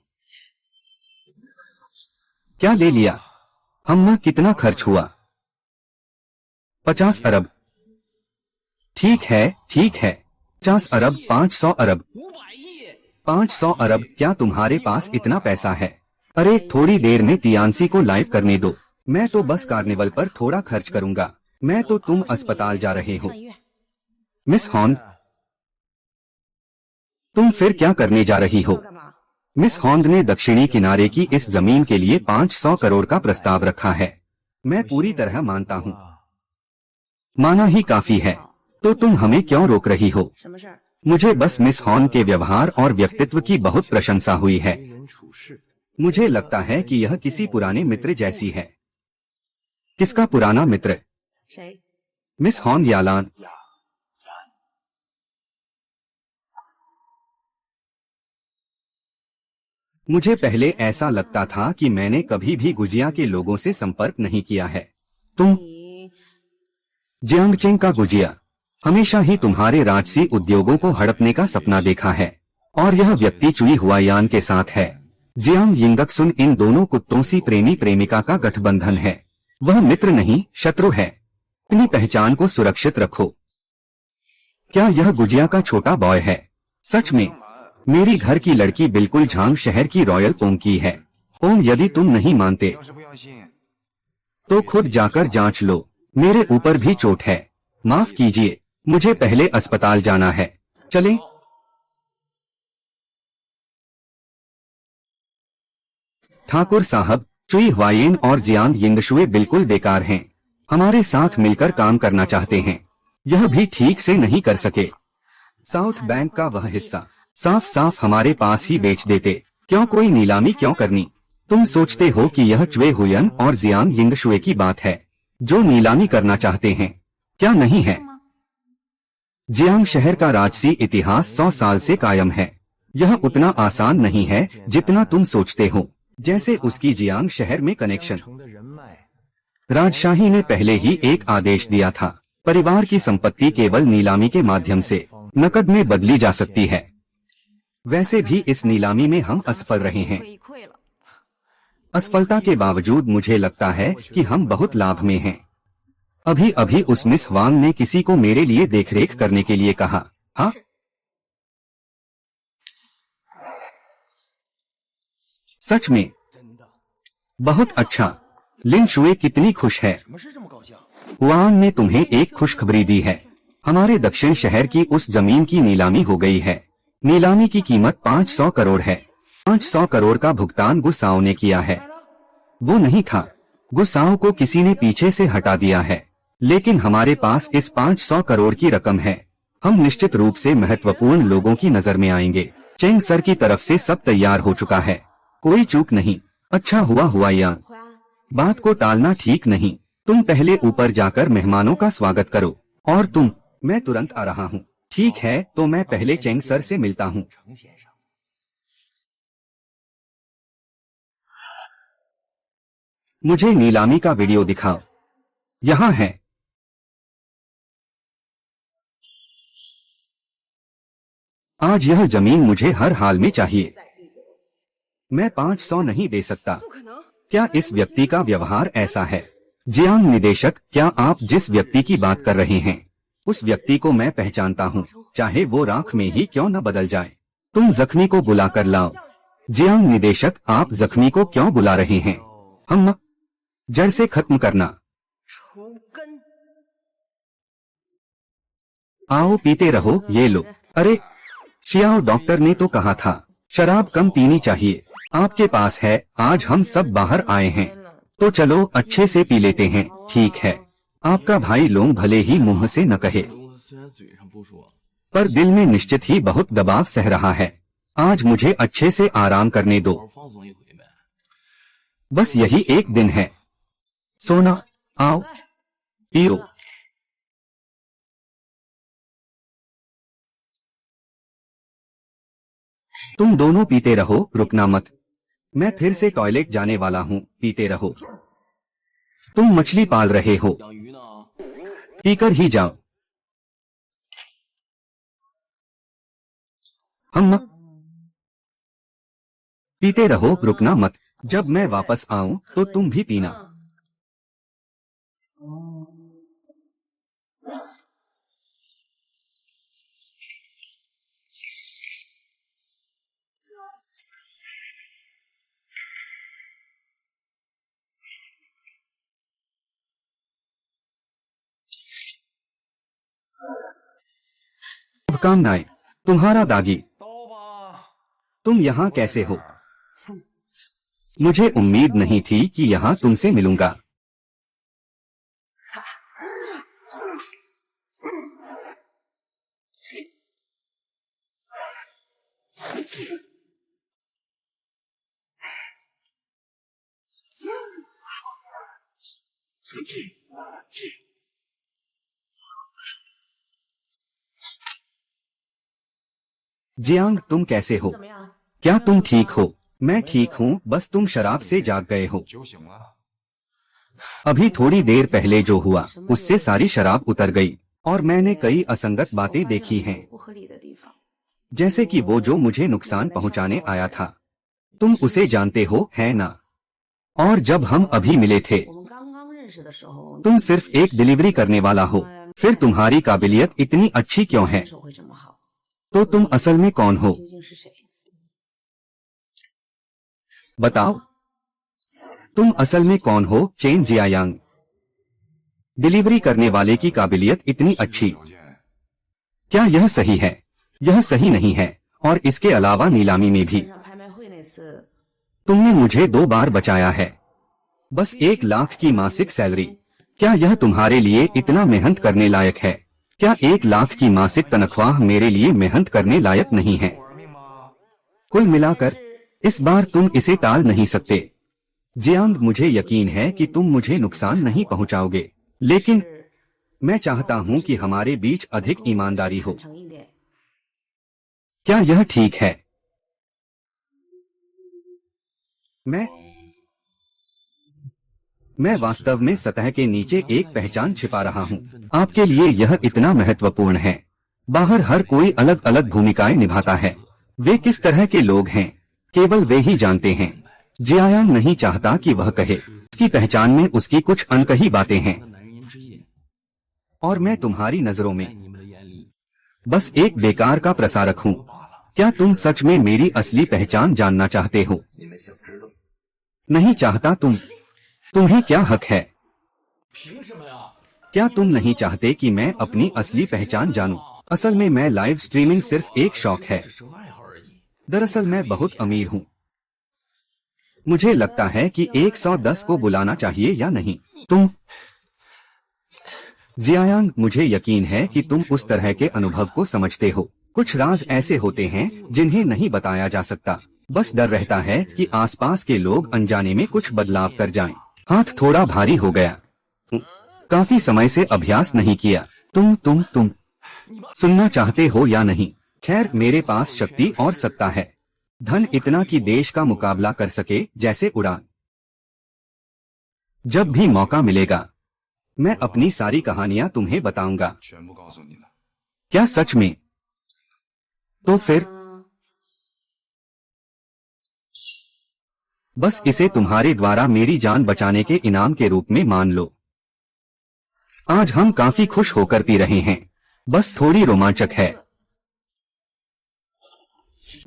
क्या ले लिया? हमने कितना खर्च हुआ? 50 अरब। ठीक है, ठीक है। 50 अरब, 500 अरब। 500 अरब। क्या तुम्हारे पास इतना पैसा है? अरे थोड़ी देर में तियानसी को लाइव करने दो। मैं तो बस कार्निवल पर थोड़ा खर्च करूंगा। मैं तो तुम अस्पताल जा रहे हो। मिस हॉन्ग, तुम फिर क्या करने जा रही हो? मिस हॉन्ग ने दक्षिणी किनारे की इस जमीन के लिए 500 करोड़ का प्रस्ताव रखा है। मैं पूरी तरह मानता हूँ। माना ही काफी है, तो तुम हमें क्यों रोक रही हो? मुझे बस मिस हॉन्ग के व्यवहार और व्यक्तित्व की बहुत प्रशंसा हुई है। मुझे लगता है कि यह किसी पुराने मित्र जैसी है। किसका पुराना मित्र? Miss Hong यालान। मुझे पहले ऐसा लगता था कि मैंने कभी भी गुजिया के लोगों से संपर्क नहीं किया है। तुम जियांगचेन का गुजिया, हमेशा ही तुम्हारे राजसी उद्योगों को हड़पने का सपना देखा है, और यह व्यक्ति चुई हुआयान के साथ है। जियांग यिंगक्सुन इन दोनों कुत्तों सी प्रेमी प्रेमिका का गठबंधन है। वह मित्र नहीं, शत्रु है। अपनी पहचान को सुरक्षित रखो। क्या यह गुजिया का छोटा बॉय है? सच में मेरी घर की लड़की बिल्कुल झांग शहर की रॉयल पोंग की है। ओम, यदि तुम नहीं मानते तो खुद जाकर जांच लो। मेरे ऊपर भी चोट है। माफ कीजिए, मुझे पहले अस्पताल जाना है। चलें? ठाकुर साहब, चुई हुआयेन और जियांग यिंगशुए बिल्कुल बेकार हैं। हमारे साथ मिलकर काम करना चाहते हैं। यह भी ठीक से नहीं कर सके। साउथ बैंक का वह हिस्सा साफ साफ हमारे पास ही बेच देते। क्यों कोई नीलामी क्यों करनी? तुम सोचते हो कि यह च्वे हुयन और जियांग यिंगशुए की बात है जो नीलामी करना चाहते हैं, क्या नहीं है? जियांग शहर का राजसी इतिहास 100 साल से कायम है। यह उतना आसान नहीं है जितना तुम सोचते हो। जैसे उसकी जियांग शहर में कनेक्शन। राजशाही ने पहले ही एक आदेश दिया था, परिवार की संपत्ति केवल नीलामी के माध्यम से नकद में बदली जा सकती है। वैसे भी इस नीलामी में हम असफल रहे हैं। असफलता के बावजूद मुझे लगता है कि हम बहुत लाभ में हैं। अभी अभी उस मिस वांग ने किसी को मेरे लिए देखरेख करने के लिए कहा। हाँ, सच में? बहुत अच्छा। लिन शुए कितनी खुश है। हुआन ने तुम्हें एक खुशखबरी दी है। हमारे दक्षिण शहर की उस जमीन की नीलामी हो गई है। नीलामी की कीमत 500 करोड़ है। 500 करोड़ का भुगतान गुसाओ ने किया है। वो नहीं था, गुसाओ को किसी ने पीछे से हटा दिया है। लेकिन हमारे पास इस 500 करोड़ की रकम है। हम निश्चित रूप से महत्वपूर्ण लोगों की नजर में आएंगे। चेंग सर की तरफ से सब तैयार हो चुका है, कोई चूक नहीं। अच्छा हुआ हुआयान, बात को टालना ठीक नहीं। तुम पहले ऊपर जाकर मेहमानों का स्वागत करो। और तुम? मैं तुरंत आ रहा हूँ। ठीक है, तो मैं पहले चेंग सर से मिलता हूँ। मुझे नीलामी का वीडियो दिखाओ। यहाँ है। आज यह जमीन मुझे हर हाल में चाहिए। मैं 500 नहीं दे सकता। क्या इस व्यक्ति का व्यवहार ऐसा है? जियांग निदेशक, क्या आप जिस व्यक्ति की बात कर रहे हैं उस व्यक्ति को मैं पहचानता हूँ, चाहे वो राख में ही क्यों न बदल जाए। तुम जख्मी को बुला कर लाओ। जियांग निदेशक, आप जख्मी को क्यों बुला रहे हैं? हम जड़ से खत्म करना। आओ पीते रहो, ये लो। अरे शियाओ, डॉक्टर ने तो कहा था शराब कम पीनी चाहिए। आपके पास है, आज हम सब बाहर आए हैं तो चलो अच्छे से पी लेते हैं। ठीक है, आपका भाई लोंग भले ही मुंह से न कहे, पर दिल में निश्चित ही बहुत दबाव सह रहा है। आज मुझे अच्छे से आराम करने दो। बस यही एक दिन है। सोना, आओ पियो। तुम दोनों पीते रहो, रुकना मत। मैं फिर से टॉयलेट जाने वाला हूँ, पीते रहो। तुम मछली पाल रहे हो, पीकर ही जाओ। हम पीते रहो, रुकना मत। जब मैं वापस आऊं तो तुम भी पीना। शुभकामनाएं, तुम्हारा दागी। तुम यहाँ कैसे हो? मुझे उम्मीद नहीं थी कि यहाँ तुमसे मिलूंगा। जियांग, तुम कैसे हो? क्या तुम ठीक हो? मैं ठीक हूँ, बस तुम शराब से जाग गए हो। अभी थोड़ी देर पहले जो हुआ उससे सारी शराब उतर गई और मैंने कई असंगत बातें देखी हैं, जैसे कि वो जो मुझे नुकसान पहुंचाने आया था। तुम उसे जानते हो, है ना? और जब हम अभी मिले थे तुम सिर्फ एक डिलीवरी करने वाला हो, फिर तुम्हारी काबिलियत इतनी अच्छी क्यों है? तो तुम असल में कौन हो? बताओ, तुम असल में कौन हो? चेन जियायांग। डिलीवरी करने वाले की काबिलियत इतनी अच्छी, क्या यह सही है? यह सही नहीं है। और इसके अलावा नीलामी में भी तुमने मुझे 2 बार बचाया है। बस 1 लाख की मासिक सैलरी, क्या यह तुम्हारे लिए इतना मेहनत करने लायक है? क्या 1 लाख की मासिक तनख्वाह मेरे लिए मेहनत करने लायक नहीं है? कुल मिलाकर इस बार तुम इसे टाल नहीं सकते। जियांग, मुझे यकीन है कि तुम मुझे नुकसान नहीं पहुंचाओगे, लेकिन मैं चाहता हूं कि हमारे बीच अधिक ईमानदारी हो। क्या यह ठीक है? मैं वास्तव में सतह के नीचे एक पहचान छिपा रहा हूं। आपके लिए यह इतना महत्वपूर्ण है। बाहर हर कोई अलग अलग भूमिकाएं निभाता है। वे किस तरह के लोग हैं, केवल वे ही जानते हैं। जियांग नहीं चाहता कि वह कहे। उसकी पहचान में उसकी कुछ अनकही बातें हैं, और मैं तुम्हारी नजरों में बस एक बेकार का प्रसारक हूँ। क्या तुम सच में मेरी असली पहचान जानना चाहते हो? नहीं चाहता। तुम्हें क्या हक है? क्या तुम नहीं चाहते कि मैं अपनी असली पहचान जानूं? असल में मैं लाइव स्ट्रीमिंग सिर्फ एक शौक है। दरअसल मैं बहुत अमीर हूँ। मुझे लगता है कि 110 को बुलाना चाहिए या नहीं। तुम जियांग, मुझे यकीन है कि तुम उस तरह के अनुभव को समझते हो। कुछ राज ऐसे होते हैं जिन्हें नहीं बताया जा सकता। बस डर रहता है कि आसपास के लोग अनजाने में कुछ बदलाव कर जाएं। हाथ थोड़ा भारी हो गया। काफी समय से अभ्यास नहीं किया। तुम सुनना चाहते हो या नहीं? खैर, मेरे पास शक्ति और सत्ता है। धन इतना कि देश का मुकाबला कर सके जैसे उड़ान। जब भी मौका मिलेगा मैं अपनी सारी कहानियां तुम्हें बताऊंगा। क्या सच में? तो फिर बस इसे तुम्हारे द्वारा मेरी जान बचाने के इनाम के रूप में मान लो। आज हम काफी खुश होकर पी रहे हैं, बस थोड़ी रोमांचक है।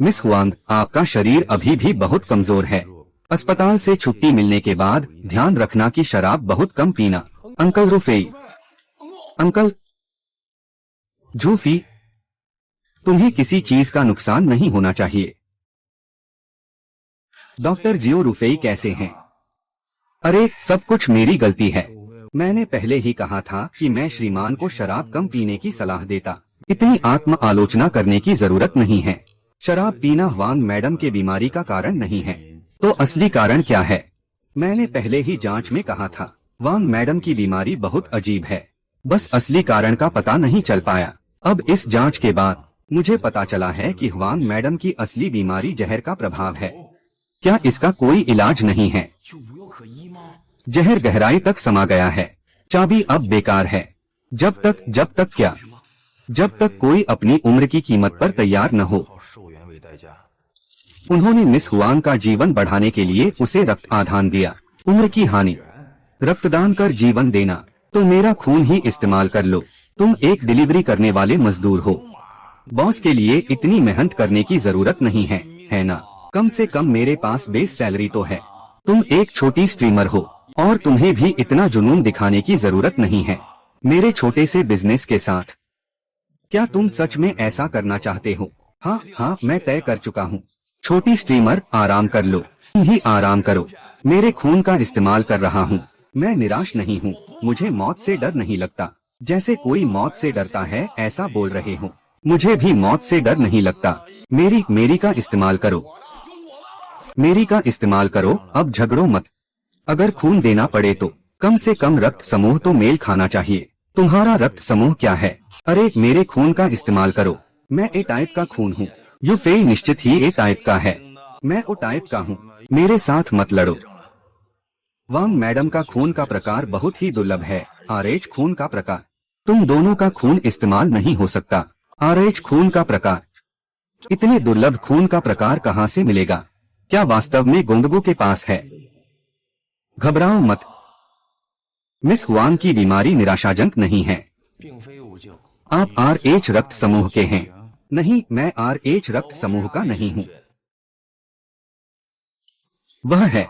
मिस हुआंग, आपका शरीर अभी भी बहुत कमजोर है। अस्पताल से छुट्टी मिलने के बाद ध्यान रखना कि शराब बहुत कम पीना। अंकल रुफेई, अंकल झूफी, तुम्हें किसी चीज का नुकसान नहीं होना चाहिए। डॉक्टर जियो रुफेई कैसे हैं? अरे, सब कुछ मेरी गलती है। मैंने पहले ही कहा था कि मैं श्रीमान को शराब कम पीने की सलाह देता। इतनी आत्म आलोचना करने की जरूरत नहीं है। शराब पीना वांग मैडम के बीमारी का कारण नहीं है। तो असली कारण क्या है? मैंने पहले ही जांच में कहा था, वांग मैडम की बीमारी बहुत अजीब है। बस असली कारण का पता नहीं चल पाया। अब इस जांच के बाद मुझे पता चला है कि वांग मैडम की असली बीमारी जहर का प्रभाव है। क्या इसका कोई इलाज नहीं है? जहर गहराई तक समा गया है। चाबी अब बेकार है। जब तक कोई अपनी उम्र की कीमत पर तैयार न हो। उन्होंने मिस हुआंग का जीवन बढ़ाने के लिए उसे रक्त आधान दिया। उम्र की हानि, रक्तदान कर जीवन देना। तो मेरा खून ही इस्तेमाल कर लो। तुम एक डिलीवरी करने वाले मजदूर हो। बॉस के लिए इतनी मेहनत करने की जरूरत नहीं है ना? कम से कम मेरे पास बेस सैलरी तो है। तुम एक छोटी स्ट्रीमर हो और तुम्हें भी इतना जुनून दिखाने की जरूरत नहीं है मेरे छोटे से बिजनेस के साथ। क्या तुम सच में ऐसा करना चाहते हो? हाँ, मैं तय कर चुका हूँ। छोटी स्ट्रीमर, आराम कर लो। तुम ही आराम करो। मेरे खून का इस्तेमाल कर रहा हूँ। मैं निराश नहीं हूँ। मुझे मौत से डर नहीं लगता। जैसे कोई मौत से डरता है ऐसा बोल रहे हो। मुझे भी मौत से डर नहीं लगता। मेरी का इस्तेमाल करो। मेरी का इस्तेमाल करो। अब झगड़ो मत। अगर खून देना पड़े तो कम से कम रक्त समूह तो मेल खाना चाहिए। तुम्हारा रक्त समूह क्या है? अरे, मेरे खून का इस्तेमाल करो। मैं ए टाइप का खून हूँ। यूफेई निश्चित ही ए टाइप का है। मैं ओ टाइप का हूँ। मेरे साथ मत लड़ो। वांग मैडम का खून का प्रकार बहुत ही दुर्लभ है। आरएच खून का प्रकार। तुम दोनों का खून इस्तेमाल नहीं हो सकता। आरएच खून का प्रकार। इतने दुर्लभ खून का प्रकार कहाँ से मिलेगा? क्या वास्तव में गोंगबो के पास है? घबराओ मत। मिस हुआंग की बीमारी निराशाजनक नहीं है। आप आरएच रक्त समूह के हैं। नहीं, मैं आरएच रक्त समूह का नहीं हूँ। वह है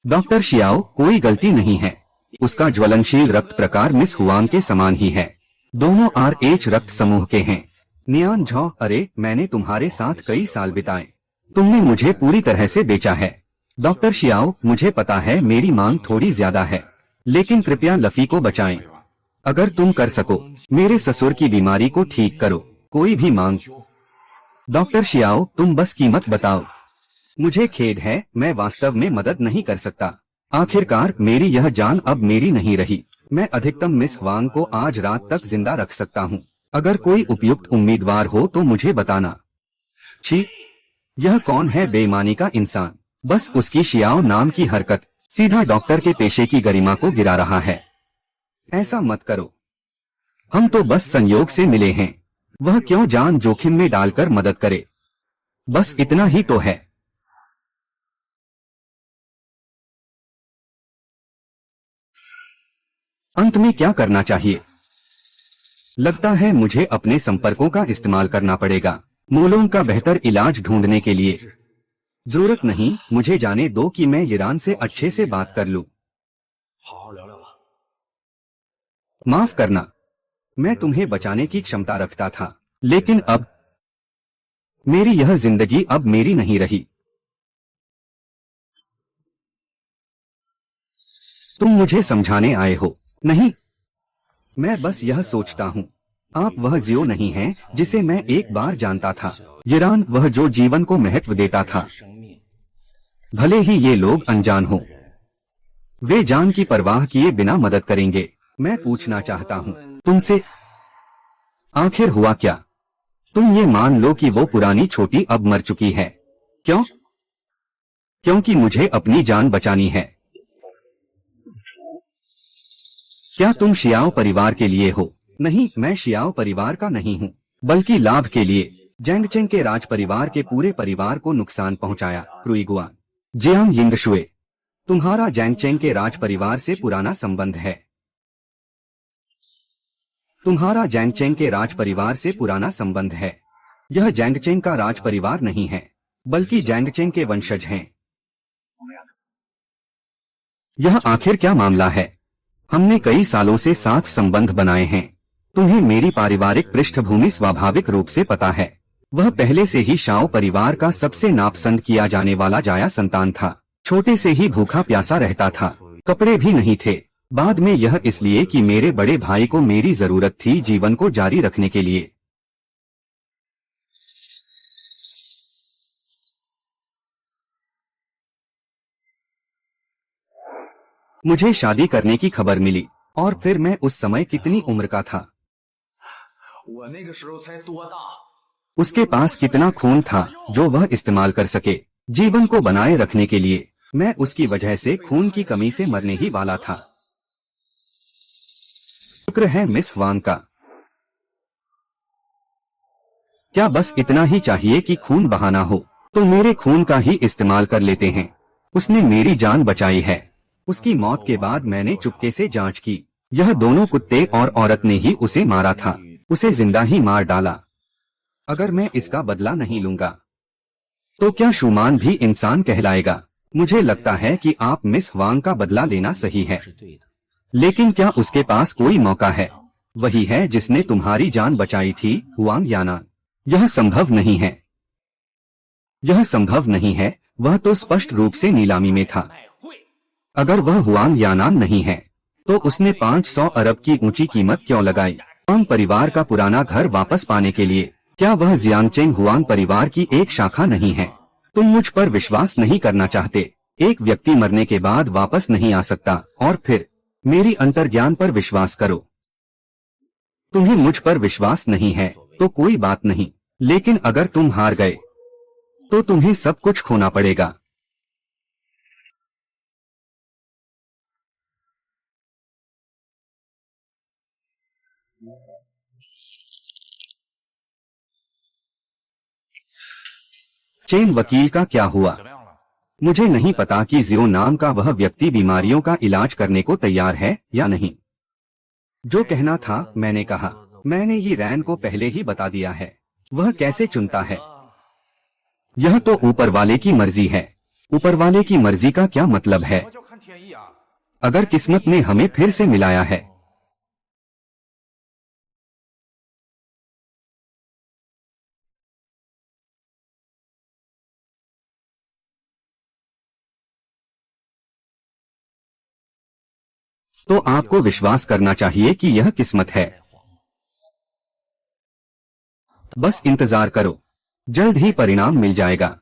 डॉक्टर शियाओ। कोई गलती नहीं है। उसका ज्वलनशील रक्त प्रकार मिस हुआंग के समान ही है। दोनों आरएच रक्त समूह के हैं। नियान झौ, अरे, मैंने तुम्हारे साथ कई साल बिताए। तुमने मुझे पूरी तरह से बेचा है। डॉक्टर शियाओ, मुझे पता है मेरी मांग थोड़ी ज्यादा है। लेकिन कृपया लफी को बचाएं। अगर तुम कर सको, मेरे ससुर की बीमारी को ठीक करो। कोई भी मांग। डॉक्टर शियाओ, तुम बस कीमत बताओ। मुझे खेद है, मैं वास्तव में मदद नहीं कर सकता। आखिरकार मेरी यह जान अब मेरी नहीं रही। मैं अधिकतम मिस वांग को आज रात तक जिंदा रख सकता हूँ। अगर कोई उपयुक्त उम्मीदवार हो तो मुझे बताना। छी, यह कौन है बेईमानी का इंसान। बस उसकी शियाओ नाम की हरकत सीधा डॉक्टर के पेशे की गरिमा को गिरा रहा है। ऐसा मत करो, हम तो बस संयोग से मिले हैं। वह क्यों जान जोखिम में डालकर मदद करे। बस इतना ही तो है। अंत में क्या करना चाहिए? लगता है मुझे अपने संपर्कों का इस्तेमाल करना पड़ेगा मूलों का बेहतर इलाज ढूंढने के लिए। जरूरत नहीं, मुझे जाने दो कि मैं ईरान से अच्छे से बात कर लूं। माफ करना, मैं तुम्हें बचाने की क्षमता रखता था, लेकिन अब मेरी यह जिंदगी अब मेरी नहीं रही। तुम मुझे समझाने आए हो? नहीं, मैं बस यह सोचता हूँ, आप वह जियो नहीं हैं जिसे मैं एक बार जानता था। ईरान, वह जो जीवन को महत्व देता था। भले ही ये लोग अनजान हो, वे जान की परवाह किए बिना मदद करेंगे। मैं पूछना चाहता हूँ तुमसे, आखिर हुआ क्या? तुम ये मान लो कि वो पुरानी छोटी अब मर चुकी है। क्यों? क्योंकि मुझे अपनी जान बचानी है। क्या तुम शियाओ परिवार के लिए हो? नहीं, मैं शियाओ परिवार का नहीं हूँ, बल्कि लाभ के लिए। जैंगचेंग के राज परिवार के पूरे परिवार को नुकसान पहुंचाया। क्रुइगुआन, जियांग यिंगशुए, तुम्हारा जैंगचेंग के राज परिवार से पुराना संबंध है। तुम्हारा जैंगचेंग के राज परिवार से पुराना संबंध है। यह जैंगचेंग का राज परिवार नहीं है, बल्कि जैंगचेंग के वंशज हैं। यह आखिर क्या मामला है? हमने कई सालों से साथ संबंध बनाए हैं। तुम्हें मेरी पारिवारिक पृष्ठभूमि स्वाभाविक रूप से पता है। वह पहले से ही शाओ परिवार का सबसे नापसंद किया जाने वाला जाया संतान था। छोटे से ही भूखा प्यासा रहता था, कपड़े भी नहीं थे। बाद में यह इसलिए कि मेरे बड़े भाई को मेरी जरूरत थी जीवन को जारी रखने के लिए। मुझे शादी करने की खबर मिली, और फिर मैं उस समय कितनी उम्र का था? उसके पास कितना खून था जो वह इस्तेमाल कर सके जीवन को बनाए रखने के लिए। मैं उसकी वजह से खून की कमी से मरने ही वाला था। शुक्र है मिस वांग का। क्या बस इतना ही चाहिए कि खून बहाना हो, तो मेरे खून का ही इस्तेमाल कर लेते हैं। उसने मेरी जान बचाई है। उसकी मौत के बाद मैंने चुपके से जांच की। यह दोनों कुत्ते और औरत ने ही उसे मारा था। उसे जिंदा ही मार डाला। अगर मैं इसका बदला नहीं लूंगा तो क्या शुमान भी इंसान कहलाएगा? मुझे लगता है कि आप मिस वांग का बदला लेना सही है, लेकिन क्या उसके पास कोई मौका है? वही है जिसने तुम्हारी जान बचाई थी, हुआंग यानान। यह संभव नहीं है। यह संभव नहीं है, वह तो स्पष्ट रूप से नीलामी में था। अगर वह हुआंग यानान नहीं है, तो उसने 500 अरब की ऊंची कीमत क्यों लगाई? हुआंग परिवार का पुराना घर वापस पाने के लिए। क्या वह जियांगचेंग हुआंग परिवार की एक शाखा नहीं है? तुम मुझ पर विश्वास नहीं करना चाहते। एक व्यक्ति मरने के बाद वापस नहीं आ सकता, और फिर मेरी अंतर्ज्ञान पर विश्वास करो। तुम्हें मुझ पर विश्वास नहीं है तो कोई बात नहीं, लेकिन अगर तुम हार गए तो तुम्हें सब कुछ खोना पड़ेगा। चेन वकील का क्या हुआ? मुझे नहीं पता कि जियो नाम का वह व्यक्ति बीमारियों का इलाज करने को तैयार है या नहीं। जो कहना था मैंने कहा। मैंने ये रैन को पहले ही बता दिया है। वह कैसे चुनता है? यह तो ऊपर वाले की मर्जी है। ऊपर वाले की मर्जी का क्या मतलब है? अगर किस्मत ने हमें फिर से मिलाया है। तो आपको विश्वास करना चाहिए कि यह किस्मत है। बस इंतजार करो, जल्द ही परिणाम मिल जाएगा।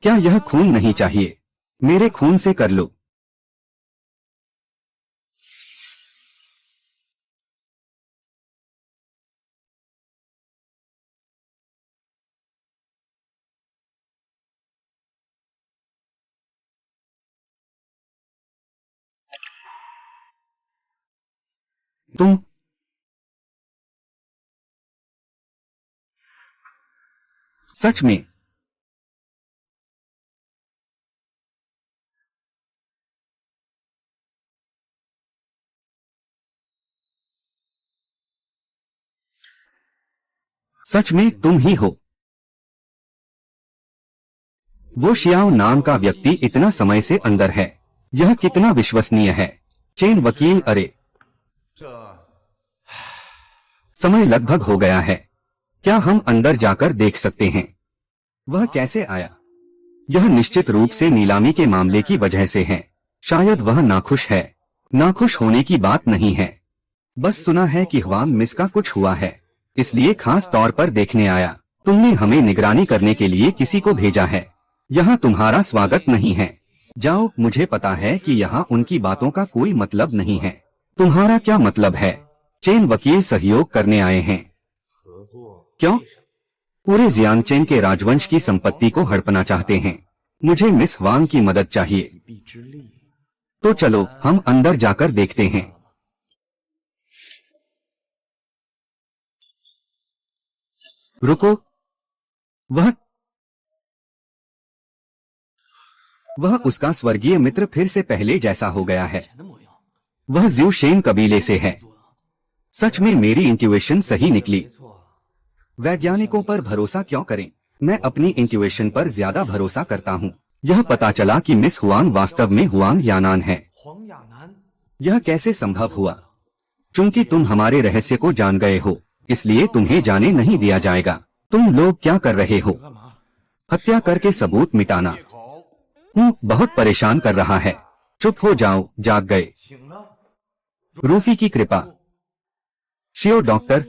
क्या यह खून नहीं चाहिए? मेरे खून से कर लो। तुम सच में? सच में तुम ही हो? वो शियाओ नाम का व्यक्ति इतना समय से अंदर है। यह कितना विश्वसनीय है। चेन वकील, अरे समय लगभग हो गया है। क्या हम अंदर जाकर देख सकते हैं? वह कैसे आया? यह निश्चित रूप से नीलामी के मामले की वजह से है। शायद वह नाखुश है। नाखुश होने की बात नहीं है, बस सुना है कि ह्वांग मिस का कुछ हुआ है, इसलिए खास तौर पर देखने आया। तुमने हमें निगरानी करने के लिए किसी को भेजा है। यहाँ तुम्हारा स्वागत नहीं है। जाओ, मुझे पता है कि यहाँ उनकी बातों का कोई मतलब नहीं है। तुम्हारा क्या मतलब है? चेन वकील सहयोग करने आए हैं। क्यों? पूरे जियांगचेन के राजवंश की संपत्ति को हड़पना चाहते हैं। मुझे मिस ह्वांग की मदद चाहिए। तो चलो हम अंदर जाकर देखते हैं। रुको, वह उसका स्वर्गीय मित्र फिर से पहले जैसा हो गया है। वह ज़्यूशेन कबीले से है। सच में मेरी इंट्यूएशन सही निकली। वैज्ञानिकों पर भरोसा क्यों करें? मैं अपनी इंट्यूएशन पर ज्यादा भरोसा करता हूँ। यह पता चला कि मिस हुआंग वास्तव में हुआंग यानान है। यह कैसे संभव हुआ? चूंकि तुम हमारे रहस्य को जान गए हो, इसलिए तुम्हें जाने नहीं दिया जाएगा। तुम लोग क्या कर रहे हो? हत्या करके सबूत मिटाना। बहुत परेशान कर रहा है। चुप हो जाओ, जाग गए। रूफी की कृपा। शियो डॉक्टर,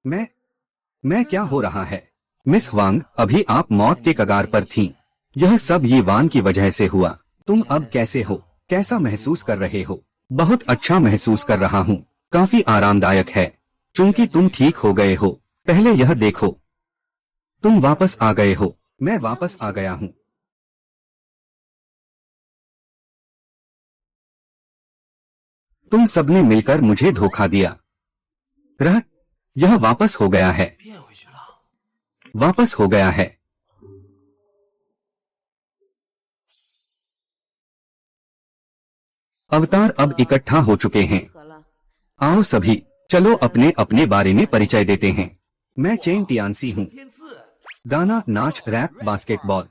मैं क्या हो रहा है? मिस वांग, अभी आप मौत के कगार पर थीं। यह सब ये वान की वजह से हुआ। तुम अब कैसे हो? कैसा महसूस कर रहे हो? बहुत अच्छा महसूस कर रहा हूँ। काफी आरामदायक है, चूंकि तुम ठीक हो गए हो। पहले यह देखो, तुम वापस आ गए हो। मैं वापस आ गया हूँ। तुम सबने मिलकर मुझे धोखा दिया। यह वापस हो गया है। वापस हो गया है। अवतार अब इकट्ठा हो चुके हैं। आओ सभी, चलो अपने अपने बारे में परिचय देते हैं। मैं चेन टियानसी हूँ। गाना, नाच, रैप, बास्केटबॉल।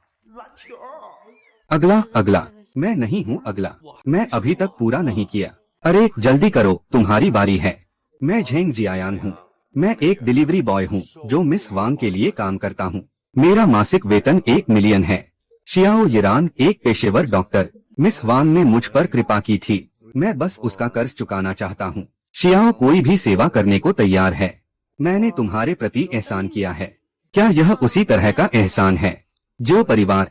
अगला। मैं नहीं हूँ अगला। मैं अभी तक पूरा नहीं किया। अरे जल्दी करो, तुम्हारी बारी है। मैं झेंग जियायान हूँ। मैं एक डिलीवरी बॉय हूँ जो मिस वांग के लिए काम करता हूँ। मेरा मासिक वेतन 1 मिलियन है। शियाओ यिरान, एक पेशेवर डॉक्टर। मिस वांग ने मुझ पर कृपा की थी। मैं बस उसका कर्ज चुकाना चाहता हूँ। शियाओ कोई भी सेवा करने को तैयार है। मैंने तुम्हारे प्रति एहसान किया है। क्या यह उसी तरह का एहसान है? जो परिवार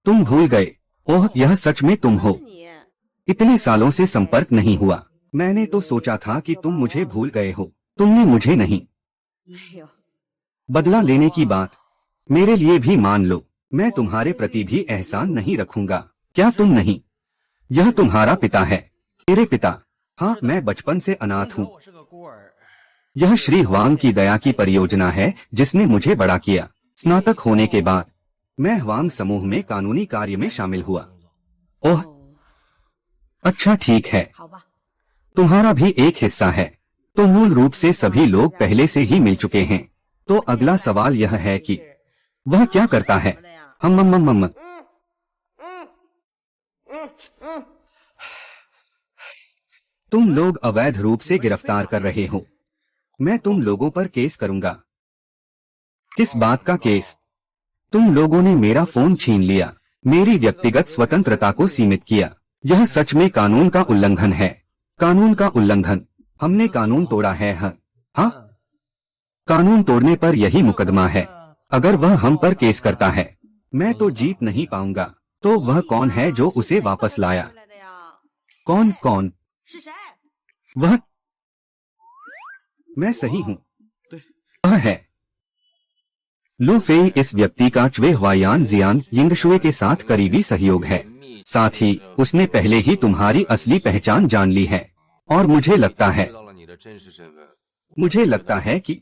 तुम भूल गए। ओह, यह सच में तुम हो? इतने सालों से संपर्क नहीं हुआ। मैंने तो सोचा था कि तुम मुझे भूल गए हो। तुमने मुझे नहीं। बदला लेने की बात मेरे लिए भी मान लो। मैं तुम्हारे प्रति भी एहसान नहीं रखूंगा। क्या तुम नहीं? यह तुम्हारा पिता है। मेरे पिता। हाँ, मैं बचपन से अनाथ हूँ। यह श्री हुआंग की दया की परियोजना है जिसने मुझे बड़ा किया। स्नातक होने के बाद मैं हुआंग समूह में कानूनी कार्य में शामिल हुआ। ओह, अच्छा ठीक है, तुम्हारा भी एक हिस्सा है, तो मूल रूप से सभी लोग पहले से ही मिल चुके हैं। तो अगला सवाल यह है कि वह क्या करता है। हम तुम लोग अवैध रूप से गिरफ्तार कर रहे हो। मैं तुम लोगों पर केस करूंगा। किस बात का केस? तुम लोगों ने मेरा फोन छीन लिया, मेरी व्यक्तिगत स्वतंत्रता को सीमित किया। यह सच में कानून का उल्लंघन है। कानून का उल्लंघन। हमने कानून तोड़ा है। हाँ, कानून तोड़ने पर यही मुकदमा है। अगर वह हम पर केस करता है, मैं तो जीत नहीं पाऊंगा। तो वह कौन है जो उसे वापस लाया? कौन कौन? वह, मैं सही हूँ, वह है लू फेई। इस व्यक्ति का च्वे हुआयान जियांग यिंगशुए के साथ करीबी सहयोग है। साथ ही उसने पहले ही तुम्हारी असली पहचान जान ली है। और मुझे लगता है कि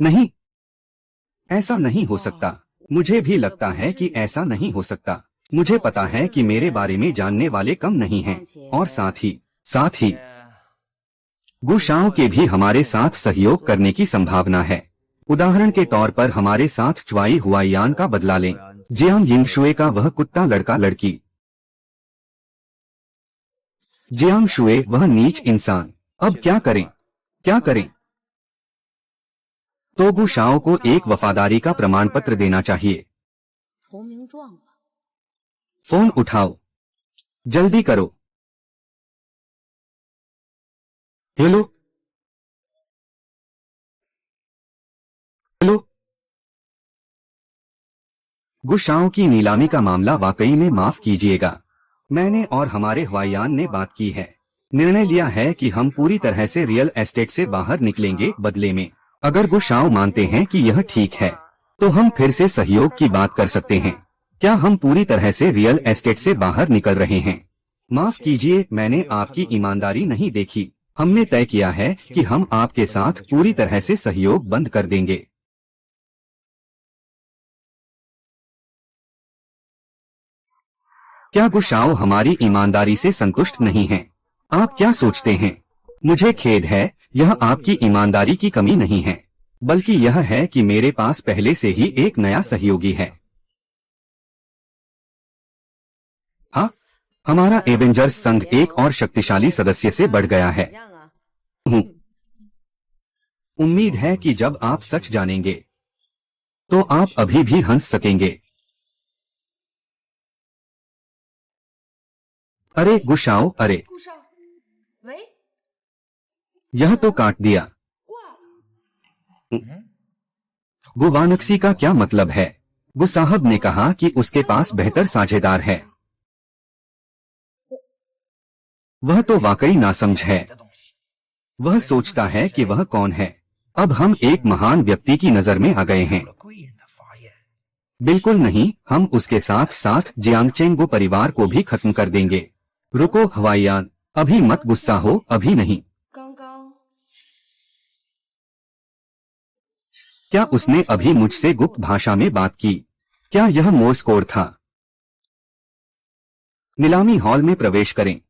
नहीं, ऐसा नहीं हो सकता। मुझे भी लगता है कि ऐसा नहीं हो सकता। मुझे पता है कि मेरे बारे में जानने वाले कम नहीं हैं, और साथ ही गुशाओं के भी हमारे साथ सहयोग करने की संभावना है। उदाहरण के तौर पर हमारे साथ च्वाई हुआयान का बदला लें, जियांग यिंगशुए का वह कुत्ता लड़का लड़की, जियांग शुए वह नीच इंसान। अब क्या करें? तो गुशाओं को एक वफादारी का प्रमाण पत्र देना चाहिए। फोन उठाओ, जल्दी करो। हेलो, गुशाओं की नीलामी का मामला वाकई में माफ कीजिएगा। मैंने और हमारे हुआयान ने बात की है, निर्णय लिया है कि हम पूरी तरह से रियल एस्टेट से बाहर निकलेंगे। बदले में अगर गुशाओं मानते हैं कि यह ठीक है, तो हम फिर से सहयोग की बात कर सकते हैं। क्या हम पूरी तरह से रियल एस्टेट से बाहर निकल रहे हैं? माफ कीजिए, मैंने आपकी ईमानदारी नहीं देखी। हमने तय किया है कि हम आपके साथ पूरी तरह से सहयोग बंद कर देंगे। क्या गुशाओं हमारी ईमानदारी से संतुष्ट नहीं हैं? आप क्या सोचते हैं? मुझे खेद है, यह आपकी ईमानदारी की कमी नहीं है, बल्कि यह है कि मेरे पास पहले से ही एक नया सहयोगी है। हाँ, हमारा एवेंजर्स संघ एक और शक्तिशाली सदस्य से बढ़ गया है। उम्मीद है कि जब आप सच जानेंगे, तो आप अभी भी हंस सकेंगे। अरे गुशाओ, अरे यह तो काट दिया। गुवानक्सी का क्या मतलब है? गु साहब ने कहा कि उसके पास बेहतर साझेदार है। वह तो वाकई नासमझ है। वह सोचता है कि वह कौन है। अब हम एक महान व्यक्ति की नजर में आ गए हैं। बिल्कुल नहीं, हम उसके साथ साथ जियांगचेंगो परिवार को भी खत्म कर देंगे। रुको हुआयान, अभी मत गुस्सा हो, अभी नहीं। क्या उसने अभी मुझसे गुप्त भाषा में बात की? क्या यह मोर्स कोड था? नीलामी हॉल में प्रवेश करें,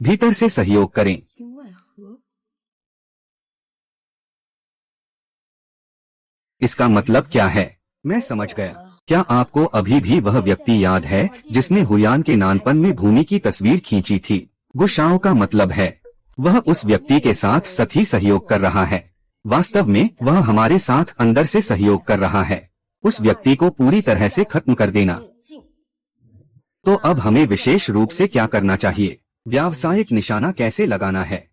भीतर से सहयोग करें। इसका मतलब क्या है? मैं समझ गया। क्या आपको अभी भी वह व्यक्ति याद है जिसने हुयान के नानपन में भूमि की तस्वीर खींची थी? गुशाओं का मतलब है वह उस व्यक्ति के साथ सही सहयोग कर रहा है। वास्तव में वह हमारे साथ अंदर से सहयोग कर रहा है, उस व्यक्ति को पूरी तरह से खत्म कर देना। तो अब हमें विशेष रूप से क्या करना चाहिए? व्यावसायिक निशाना कैसे लगाना है?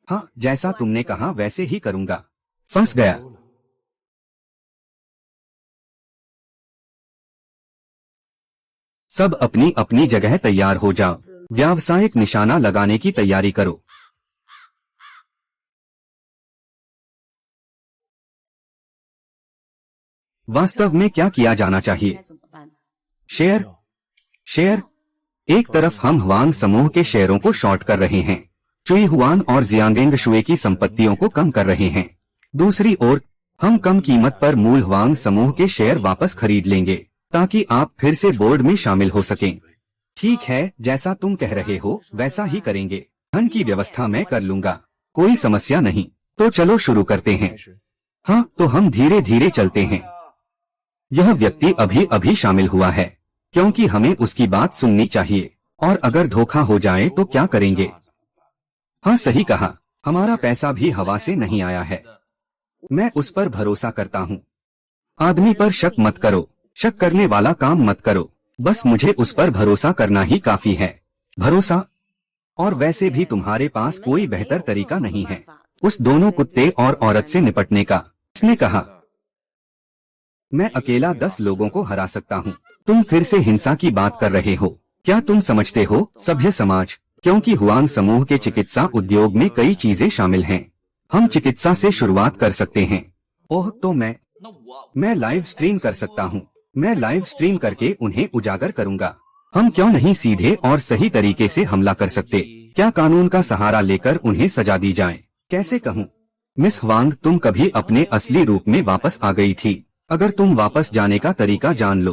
हाँ, जैसा तुमने कहा वैसे ही करूंगा। फंस गया। सब अपनी अपनी जगह तैयार हो जाओ। व्यावसायिक निशाना लगाने की तैयारी करो। वास्तव में क्या किया जाना चाहिए? शेयर, एक तरफ हम हुआंग समूह के शेयरों को शॉर्ट कर रहे हैं, चुई हुआन और जियांगेंग शुए की संपत्तियों को कम कर रहे हैं। दूसरी ओर हम कम कीमत पर मूल हुआंग समूह के शेयर वापस खरीद लेंगे ताकि आप फिर से बोर्ड में शामिल हो सकें। ठीक है, जैसा तुम कह रहे हो वैसा ही करेंगे। धन की व्यवस्था मैं कर लूंगा, कोई समस्या नहीं। तो चलो शुरू करते हैं। हाँ, तो हम धीरे धीरे चलते हैं। यह व्यक्ति अभी अभी शामिल हुआ है, क्योंकि हमें उसकी बात सुननी चाहिए। और अगर धोखा हो जाए तो क्या करेंगे? हाँ, सही कहा, हमारा पैसा भी हवा से नहीं आया है। मैं उस पर भरोसा करता हूँ। आदमी पर शक मत करो, शक करने वाला काम मत करो। बस मुझे उस पर भरोसा करना ही काफी है। भरोसा? और वैसे भी तुम्हारे पास कोई बेहतर तरीका नहीं है उस दोनों कुत्ते और औरत से निपटने का। उसने कहा, मैं अकेला 10 लोगों को हरा सकता हूँ। तुम फिर से हिंसा की बात कर रहे हो। क्या तुम समझते हो सभ्य समाज? क्योंकि हुआंग समूह के चिकित्सा उद्योग में कई चीजें शामिल हैं। हम चिकित्सा से शुरुआत कर सकते हैं। ओह, तो मैं लाइव स्ट्रीम कर सकता हूँ। मैं लाइव स्ट्रीम करके उन्हें उजागर करूंगा। हम क्यों नहीं सीधे और सही तरीके से हमला कर सकते? क्या कानून का सहारा लेकर उन्हें सजा दी जाए? कैसे कहूँ? मिस हुआंग, तुम कभी अपने असली रूप में वापस आ गई थी। अगर तुम वापस जाने का तरीका जान लो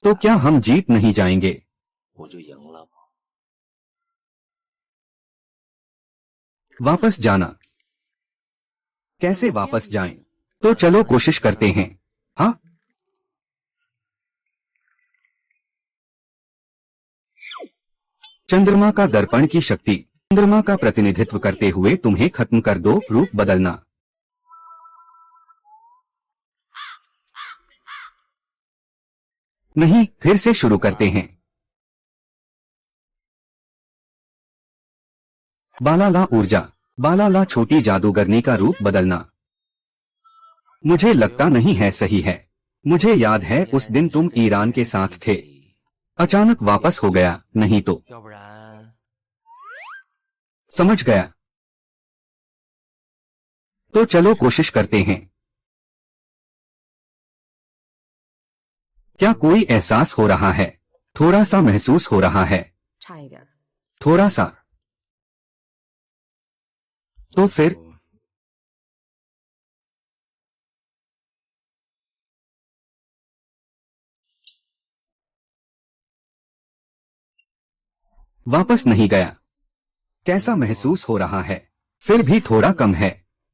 तो क्या हम जीत नहीं जाएंगे? वापस जाना? कैसे वापस जाएं? तो चलो कोशिश करते हैं। हाँ, चंद्रमा का दर्पण की शक्ति। चंद्रमा का प्रतिनिधित्व करते हुए तुम्हें खत्म कर दो, रूप बदलना। नहीं, फिर से शुरू करते हैं। बालाला ऊर्जा। बालाला छोटी जादूगरनी का रूप बदलना। मुझे लगता नहीं है सही है। मुझे याद है उस दिन तुम ईरान के साथ थे। अचानक वापस हो गया, नहीं तो। समझ गया। तो चलो कोशिश करते हैं। क्या कोई एहसास हो रहा है? थोड़ा सा महसूस हो रहा है। थोड़ा सा। तो फिर वापस नहीं गया। कैसा महसूस हो रहा है? फिर भी थोड़ा कम है।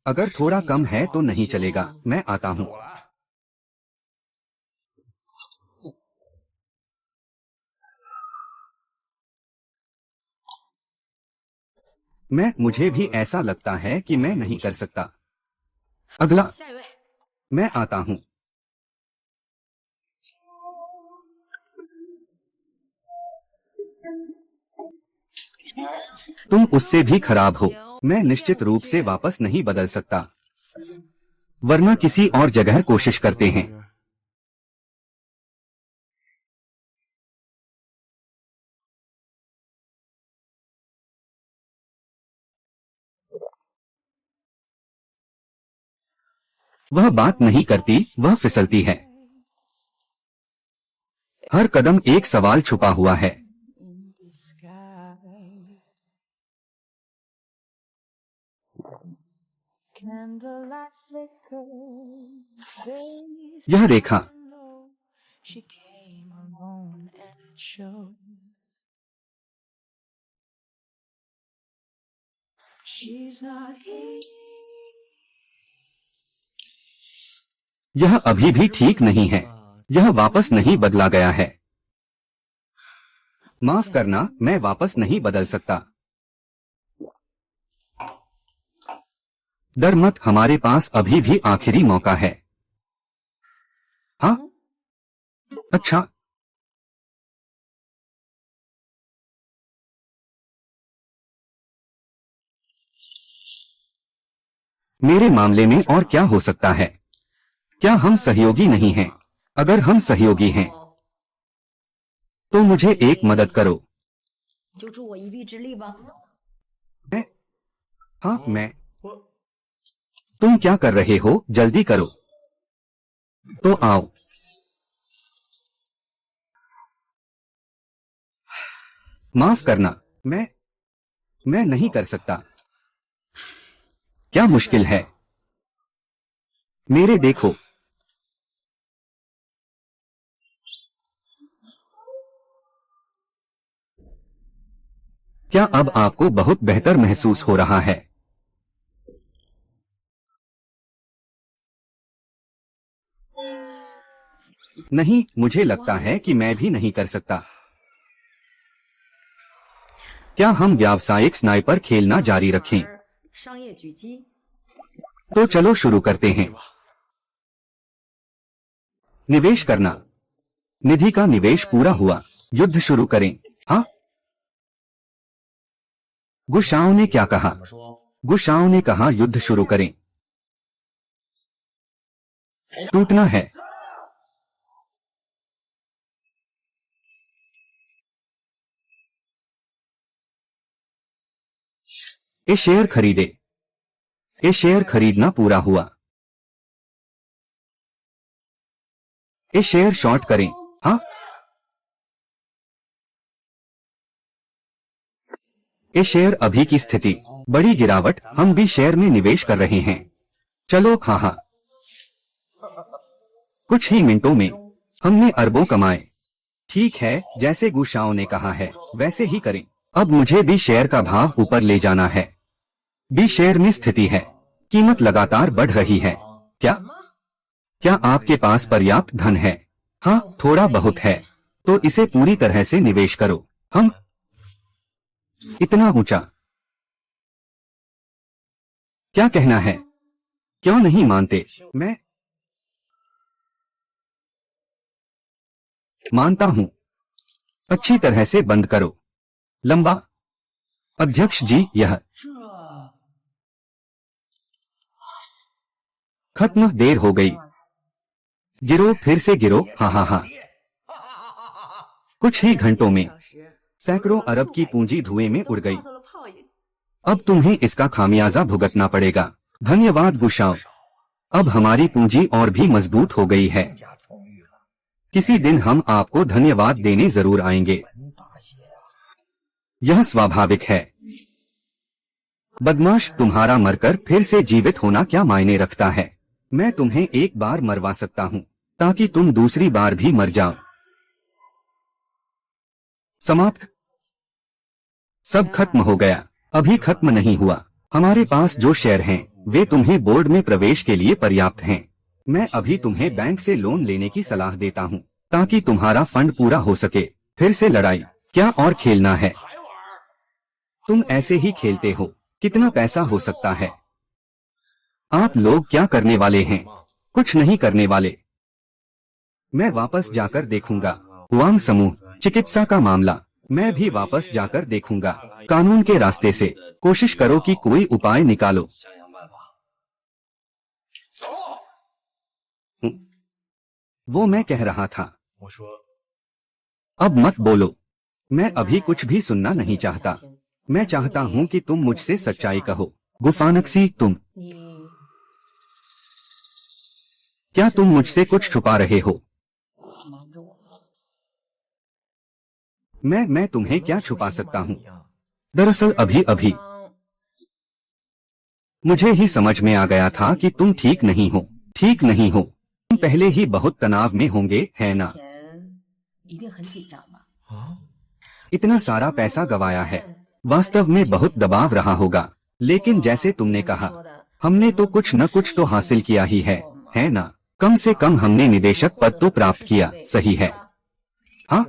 अगर थोड़ा कम है तो नहीं चलेगा, मैं आता हूं। मुझे भी ऐसा लगता है कि मैं नहीं कर सकता। अगला। मैं आता हूं। तुम उससे भी खराब हो। मैं निश्चित रूप से वापस नहीं बदल सकता, वरना किसी और जगह कोशिश करते हैं। वह बात नहीं करती, वह फिसलती है। हर कदम एक सवाल छुपा हुआ है। यह रेखा। यह अभी भी ठीक नहीं है। यह वापस नहीं बदला गया है। माफ करना, मैं वापस नहीं बदल सकता। डर मत, हमारे पास अभी भी आखिरी मौका है। हाँ? अच्छा। मेरे मामले में और क्या हो सकता है? क्या हम सहयोगी नहीं हैं? अगर हम सहयोगी हैं तो मुझे एक मदद करो। हाँ, मैं। तुम क्या कर रहे हो? जल्दी करो। तो आओ। माफ करना, मैं नहीं कर सकता। क्या मुश्किल है? मेरे देखो। क्या अब आपको बहुत बेहतर महसूस हो रहा है? नहीं, मुझे लगता है कि मैं भी नहीं कर सकता। क्या हम व्यावसायिक स्नाइपर खेलना जारी रखें? तो चलो शुरू करते हैं। निवेश करना। निधि का निवेश पूरा हुआ। युद्ध शुरू करें। हाँ? गुशाओं ने क्या कहा? गुशाओं ने कहा युद्ध शुरू करें। टूटना है। ये शेयर खरीदे। ये शेयर खरीदना पूरा हुआ। ये शेयर शॉर्ट करें। हाँ? ये शेयर अभी की स्थिति बड़ी गिरावट। हम भी शेयर में निवेश कर रहे हैं। चलो हाँ। कुछ ही मिनटों में हमने अरबों कमाए। ठीक है, जैसे गुशाओं ने कहा है वैसे ही करें। अब मुझे भी शेयर का भाव ऊपर ले जाना है। बी शेयर में स्थिति है, कीमत लगातार बढ़ रही है। क्या आपके पास पर्याप्त धन है? हाँ, थोड़ा बहुत है। तो इसे पूरी तरह से निवेश करो। हम इतना ऊंचा क्या कहना है? क्यों नहीं मानते? मैं मानता हूं। अच्छी तरह से बंद करो। लंबा। अध्यक्ष जी, यह खत्म। देर हो गई। गिरो, फिर से गिरो। हाँ। कुछ ही घंटों में सैकड़ों अरब की पूंजी धुएं में उड़ गई। अब तुम्हें इसका खामियाजा भुगतना पड़ेगा। धन्यवाद गुशाओं। अब हमारी पूंजी और भी मजबूत हो गई है। किसी दिन हम आपको धन्यवाद देने जरूर आएंगे। यह स्वाभाविक है। बदमाश, तुम्हारा मरकर फिर से जीवित होना क्या मायने रखता है? मैं तुम्हें एक बार मरवा सकता हूं ताकि तुम दूसरी बार भी मर जाओ। समाप्त। सब खत्म हो गया। अभी खत्म नहीं हुआ। हमारे पास जो शेयर हैं वे तुम्हें बोर्ड में प्रवेश के लिए पर्याप्त हैं। मैं अभी तुम्हें बैंक से लोन लेने की सलाह देता हूं ताकि तुम्हारा फंड पूरा हो सके। फिर से लड़ाई। क्या और खेलना है? तुम ऐसे ही खेलते हो। कितना पैसा हो सकता है? आप लोग क्या करने वाले हैं? कुछ नहीं करने वाले। मैं वापस जाकर देखूंगा। हुआंग समूह, चिकित्सा का मामला। मैं भी वापस जाकर देखूंगा। कानून के रास्ते से कोशिश करो कि कोई उपाय निकालो। वो मैं कह रहा था। अब मत बोलो। मैं अभी कुछ भी सुनना नहीं चाहता। मैं चाहता हूं कि तुम मुझसे सच्चाई कहो। गुफानक्सी, तुम क्या तुम मुझसे कुछ छुपा रहे हो? मैं तुम्हें क्या छुपा सकता हूँ? दरअसल अभी मुझे ही समझ में आ गया था कि तुम ठीक नहीं हो। ठीक नहीं हो। तुम पहले ही बहुत तनाव में होंगे, है ना? इतना सारा पैसा गवाया है। वास्तव में बहुत दबाव रहा होगा। लेकिन जैसे तुमने कहा, हमने तो कुछ न कुछ तो हासिल किया ही है ना? कम से कम हमने निदेशक पद तो प्राप्त किया, सही है? हाँ,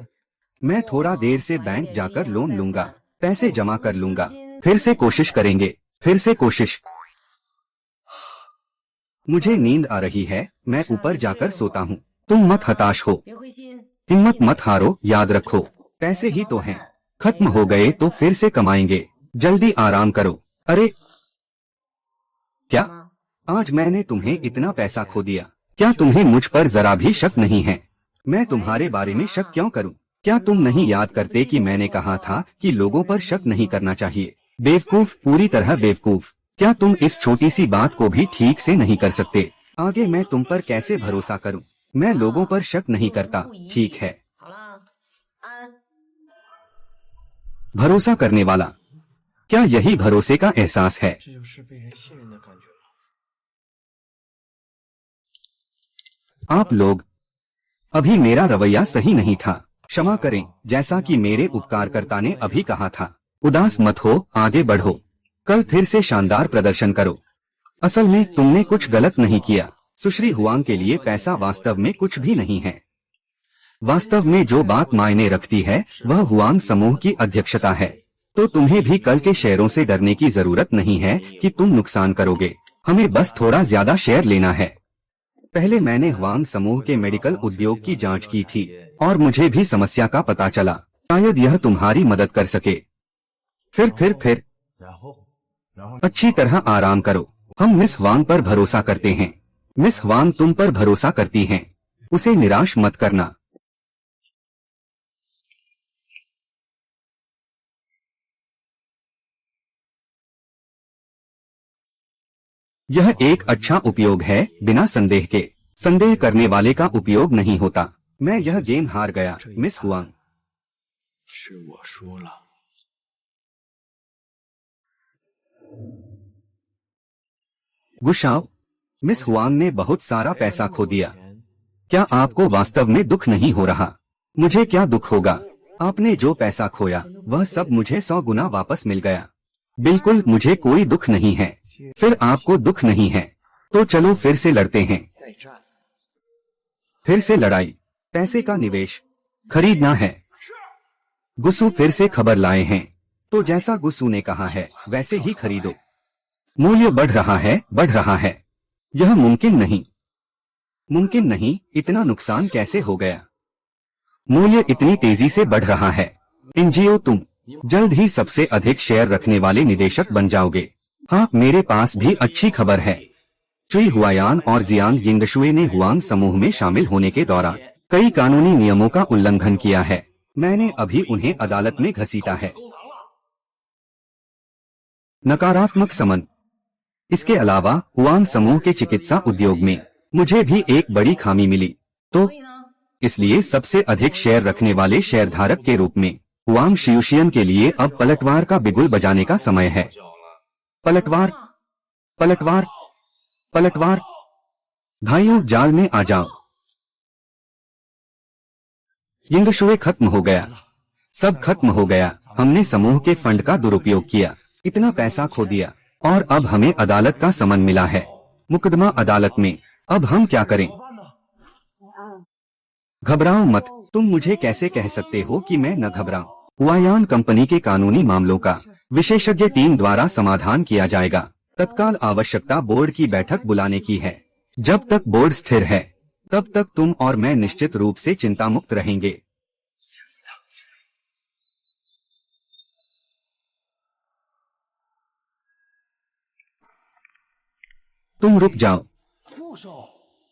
मैं थोड़ा देर से बैंक जाकर लोन लूंगा, पैसे जमा कर लूंगा। फिर से कोशिश करेंगे। फिर से कोशिश। मुझे नींद आ रही है। मैं ऊपर जाकर सोता हूँ। तुम मत हताश हो। हिम्मत मत हारो। याद रखो, पैसे ही तो हैं। खत्म हो गए तो फिर से कमाएंगे। जल्दी आराम करो। अरे क्या आज मैंने तुम्हें इतना पैसा खो दिया? क्या तुम्हें मुझ पर जरा भी शक नहीं है? मैं तुम्हारे बारे में शक क्यों करूं? क्या तुम नहीं याद करते कि मैंने कहा था कि लोगों पर शक नहीं करना चाहिए? बेवकूफ, पूरी तरह बेवकूफ। क्या तुम इस छोटी सी बात को भी ठीक से नहीं कर सकते? आगे मैं तुम पर कैसे भरोसा करूं? मैं लोगों पर शक नहीं करता, ठीक है? भरोसा करने वाला, क्या यही भरोसे का एहसास है? 这就是被人信任的感觉吗？ आप लोग, अभी मेरा रवैया सही नहीं था, क्षमा करें। जैसा कि मेरे उपकारकर्ता ने अभी कहा था, उदास मत हो, आगे बढ़ो, कल फिर से शानदार प्रदर्शन करो। असल में तुमने कुछ गलत नहीं किया। सुश्री हुआंग के लिए पैसा वास्तव में कुछ भी नहीं है। वास्तव में जो बात मायने रखती है वह हुआंग समूह की अध्यक्षता है। तो तुम्हें भी कल के शेयरों से डरने की जरूरत नहीं है कि तुम नुकसान करोगे। हमें बस थोड़ा ज्यादा शेयर लेना है। पहले मैंने हुआंग समूह के मेडिकल उद्योग की जांच की थी और मुझे भी समस्या का पता चला। शायद यह तुम्हारी मदद कर सके। फिर 然后 अच्छी तरह आराम करो। हम मिस हुआंग पर भरोसा करते हैं। मिस हुआंग तुम पर भरोसा करती हैं। उसे निराश मत करना। यह एक अच्छा उपयोग है, बिना संदेह के। संदेह करने वाले का उपयोग नहीं होता। मैं यह गेम हार गया, मिस हुआंग। 是我输了。 गुस्साओ, मिस हुआंग ने बहुत सारा पैसा खो दिया। क्या आपको वास्तव में दुख नहीं हो रहा? मुझे क्या दुख होगा? आपने जो पैसा खोया वह सब मुझे 100 गुना वापस मिल गया। बिल्कुल, मुझे कोई दुख नहीं है। फिर आपको दुख नहीं है तो चलो फिर से लड़ते हैं। 再战， फिर से लड़ाई। पैसे का निवेश खरीदना है। गुस्सू फिर से खबर लाए हैं, तो जैसा गुस्सू ने कहा है वैसे ही खरीदो। मूल्य बढ़ रहा है, बढ़ रहा है। यह मुमकिन नहीं, मुमकिन नहीं। इतना नुकसान कैसे हो गया? मूल्य इतनी तेजी से बढ़ रहा है। एनजीओ, तुम जल्द ही सबसे अधिक शेयर रखने वाले निदेशक बन जाओगे। हाँ, मेरे पास भी अच्छी खबर है। चुई हुआयान और जियांग यिंगशुए ने हुआंग समूह में शामिल होने के दौरान कई कानूनी नियमों का उल्लंघन किया है। मैंने अभी उन्हें अदालत में घसीटा है। नकारात्मक समन। इसके अलावा हुआंग समूह के चिकित्सा उद्योग में मुझे भी एक बड़ी खामी मिली। तो इसलिए सबसे अधिक शेयर रखने वाले शेयरधारक के रूप में हुआंग शियुशियन के लिए अब पलटवार का बिगुल बजाने का समय है। पलटवार, पलटवार, पलटवार। भाइयों, जाल में आ जाओ। यिंगशुए खत्म हो गया, सब खत्म हो गया। हमने समूह के फंड का दुरुपयोग किया, इतना पैसा खो दिया और अब हमें अदालत का समन मिला है। मुकदमा अदालत में। अब हम क्या करें? घबराओ मत। तुम मुझे कैसे कह सकते हो कि मैं न घबराऊं? हुआयान कंपनी के कानूनी मामलों का विशेषज्ञ टीम द्वारा समाधान किया जाएगा। तत्काल आवश्यकता बोर्ड की बैठक बुलाने की है। जब तक बोर्ड स्थिर है तब तक तुम और मैं निश्चित रूप से चिंता मुक्त रहेंगे। तुम रुक जाओ।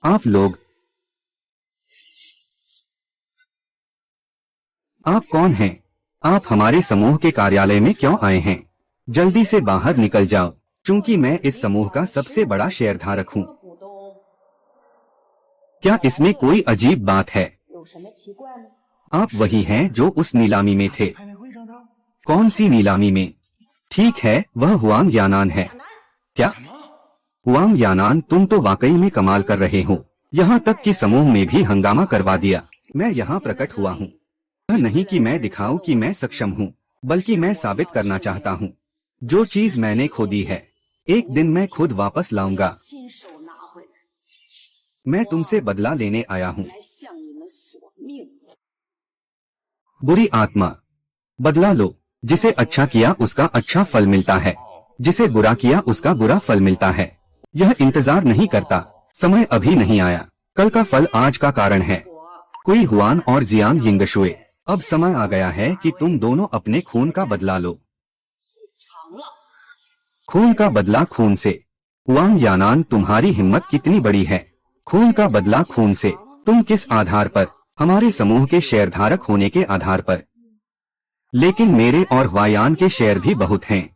आप लोग, आप कौन हैं? आप हमारे समूह के कार्यालय में क्यों आए हैं? जल्दी से बाहर निकल जाओ, क्योंकि मैं इस समूह का सबसे बड़ा शेयरधारक हूँ। क्या इसमें कोई अजीब बात है? आप वही हैं जो उस नीलामी में थे। कौन सी नीलामी में? ठीक है, वह हुआंग यानान है। क्या? हुआंग यानान, तुम तो वाकई में कमाल कर रहे हो। यहाँ तक कि समूह में भी हंगामा करवा दिया। मैं यहाँ प्रकट हुआ हूँ यह नहीं कि मैं दिखाऊं कि मैं सक्षम हूँ, बल्कि मैं साबित करना चाहता हूँ जो चीज मैंने खो दी है एक दिन मैं खुद वापस लाऊंगा। मैं तुमसे बदला लेने आया हूँ। बुरी आत्मा, बदला लो। जिसे अच्छा किया उसका अच्छा फल मिलता है, जिसे बुरा किया उसका बुरा फल मिलता है। यह इंतजार नहीं करता। समय अभी नहीं आया, कल का फल आज का कारण है। कुई हुआन और जियांग यिंगशुए, अब समय आ गया है कि तुम दोनों अपने खून का बदला लो। खून का बदला खून से। हुआंग यानान, तुम्हारी हिम्मत कितनी बड़ी है। खून का बदला खून से। तुम किस आधार पर? हमारे समूह के शेयरधारक होने के आधार पर। लेकिन मेरे और हुआयान के शेयर भी बहुत हैं।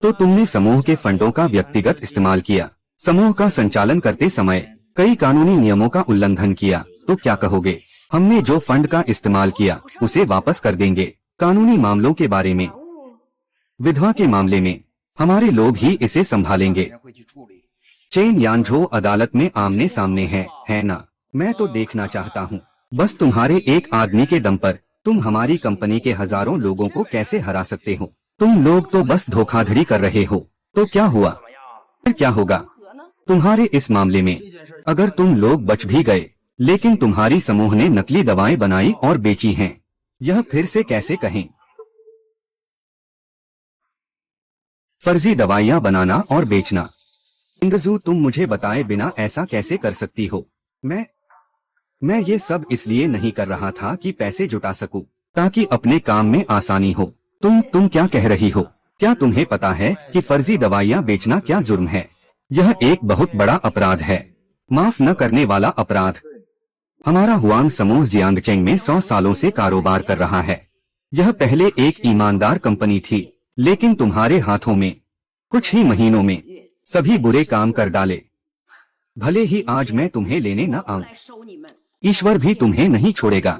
तो तुमने समूह के फंडों का व्यक्तिगत इस्तेमाल किया। समूह का संचालन करते समय कई कानूनी नियमों का उल्लंघन किया। तो क्या कहोगे? हमने जो फंड का इस्तेमाल किया उसे वापस कर देंगे। कानूनी मामलों के बारे में विधवा के मामले में हमारे लोग ही इसे संभालेंगे। 人会去处理。 चेन यानझो अदालत में आमने सामने है ना? मैं तो देखना चाहता हूँ बस तुम्हारे एक आदमी के दम पर तुम हमारी कंपनी के हजारों लोगों को कैसे हरा सकते हो। तुम लोग तो बस धोखाधड़ी कर रहे हो। तो क्या हुआ? फिर क्या होगा तुम्हारे इस मामले में? अगर तुम लोग बच भी गए लेकिन तुम्हारी समूह ने नकली दवाएं बनाई और बेची हैं, यह फिर से कैसे कहें? फर्जी दवाइयां बनाना और बेचना। इंगजू, तुम मुझे बताए बिना ऐसा कैसे कर सकती हो? मैं ये सब इसलिए नहीं कर रहा था कि पैसे जुटा सकूं, ताकि अपने काम में आसानी हो। तुम क्या कह रही हो? क्या तुम्हें पता है कि फर्जी दवाइयां बेचना क्या जुर्म है? यह एक बहुत बड़ा अपराध है, माफ न करने वाला अपराध। हमारा हुआंग समूह जियांगचेंग में 100 सालों से कारोबार कर रहा है। यह पहले एक ईमानदार कंपनी थी, लेकिन तुम्हारे हाथों में कुछ ही महीनों में सभी बुरे काम कर डाले। भले ही आज मैं तुम्हें लेने न आऊं, ईश्वर भी तुम्हें नहीं छोड़ेगा।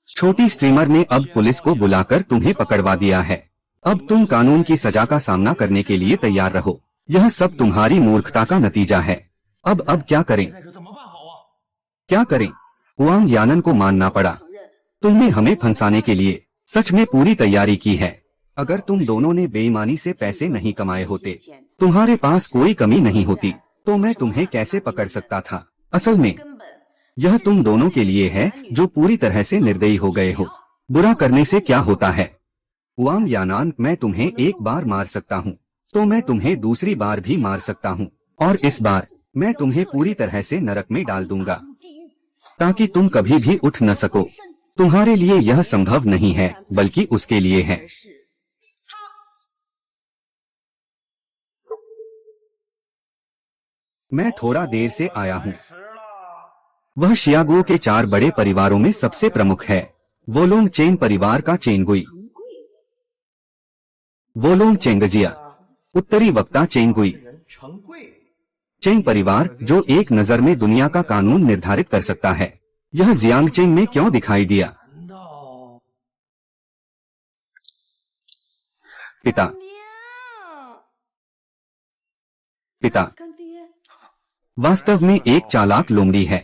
छोटी स्ट्रीमर ने अब पुलिस को बुलाकर तुम्हें पकड़वा दिया है। अब तुम कानून की सजा का सामना करने के लिए तैयार रहो। यह सब तुम्हारी मूर्खता का नतीजा है। अब क्या करें? क्या करें? हुआंग यानन को मानना पड़ा। तुमने हमें फंसाने के लिए सच में पूरी तैयारी की है। अगर तुम दोनों ने बेईमानी से पैसे नहीं कमाए होते, तुम्हारे पास कोई कमी नहीं होती, तो मैं तुम्हें कैसे पकड़ सकता था? असल में यह तुम दोनों के लिए है जो पूरी तरह से निर्दयी हो गए हो। बुरा करने से क्या होता है? हुआंग यानान, मैं तुम्हें एक बार मार सकता हूँ, तो मैं तुम्हें दूसरी बार भी मार सकता हूँ, और इस बार मैं तुम्हें पूरी तरह से नरक में डाल दूंगा, ताकि तुम कभी भी उठ न सको। तुम्हारे लिए यह संभव नहीं है, बल्कि उसके लिए है। मैं थोड़ा देर से आया हूँ। वह शियागुओ के 4 बड़े परिवारों में सबसे प्रमुख है। वोलोंग चेन परिवार का चेंगुई, वोलोंग चेंगजिया, उत्तरी वक्ता चेंगुई। 成贵 चेंग परिवार जो एक नजर में दुनिया का कानून निर्धारित कर सकता है। यह जियांगचेंग में क्यों दिखाई दिया? 难道 पिता, पिता वास्तव में एक चालाक लोमड़ी है।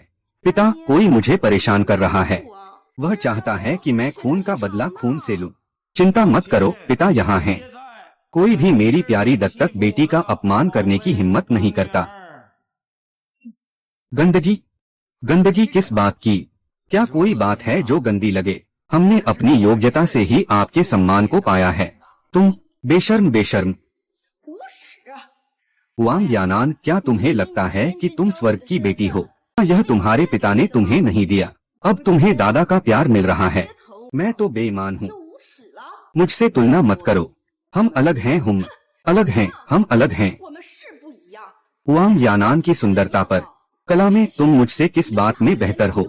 पिता, कोई मुझे परेशान कर रहा है। वह चाहता है कि मैं खून का बदला खून से लूं। चिंता मत करो, पिता यहाँ हैं। कोई भी मेरी प्यारी दत्तक बेटी का अपमान करने की हिम्मत नहीं करता। गंदगी, गंदगी किस बात की? क्या कोई बात है जो गंदी लगे? हमने अपनी योग्यता से ही आपके सम्मान को पाया है। तुम बेशर्म बेशर्म। हुआंग यानान, क्या तुम्हें लगता है कि तुम स्वर्ग की बेटी हो? यह तुम्हारे पिता ने तुम्हें नहीं दिया। अब तुम्हें दादा का प्यार मिल रहा है। मैं तो बेईमान हूँ। मुझसे तुलना मत करो। हम अलग हैं, हम अलग हैं, हम अलग हैं। हुआंग यानान की सुंदरता पर, कला में तुम मुझसे किस बात में बेहतर हो?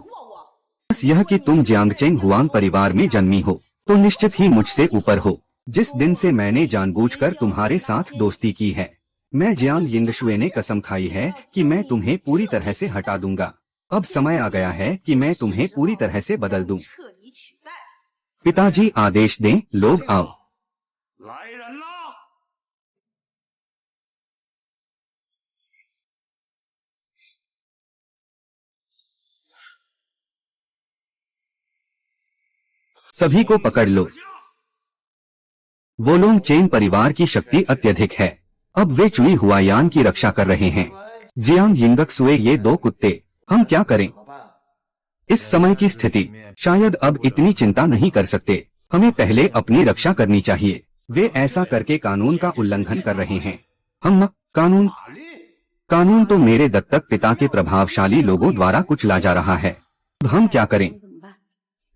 बस यह कि तुम जियांगचेंग हुआंग परिवार में जन्मी हो, तो निश्चित ही मुझसे ऊपर हो। जिस दिन से मैंने जानबूझकर तुम्हारे साथ दोस्ती की है, मैं जियांग यिंगशुए ने कसम खाई है कि मैं तुम्हें पूरी तरह से हटा दूंगा। अब समय आ गया है कि मैं तुम्हें पूरी तरह से बदल दूं। पिताजी आदेश दें, लोग आओ। 来人啦！ सभी को पकड़ लो। वोलोंग चेन परिवार की शक्ति अत्यधिक है। अब वे चुई हुआयान की रक्षा कर रहे हैं। जियांग यिंगक्सुए, ये 2 कुत्ते, हम क्या करें? इस समय की स्थिति शायद अब इतनी चिंता नहीं कर सकते। हमें पहले अपनी रक्षा करनी चाहिए। वे ऐसा करके कानून का उल्लंघन कर रहे हैं। हम कानून 法律 कानून तो मेरे दत्तक पिता के प्रभावशाली लोगों द्वारा कुचला जा रहा है। अब हम क्या करें?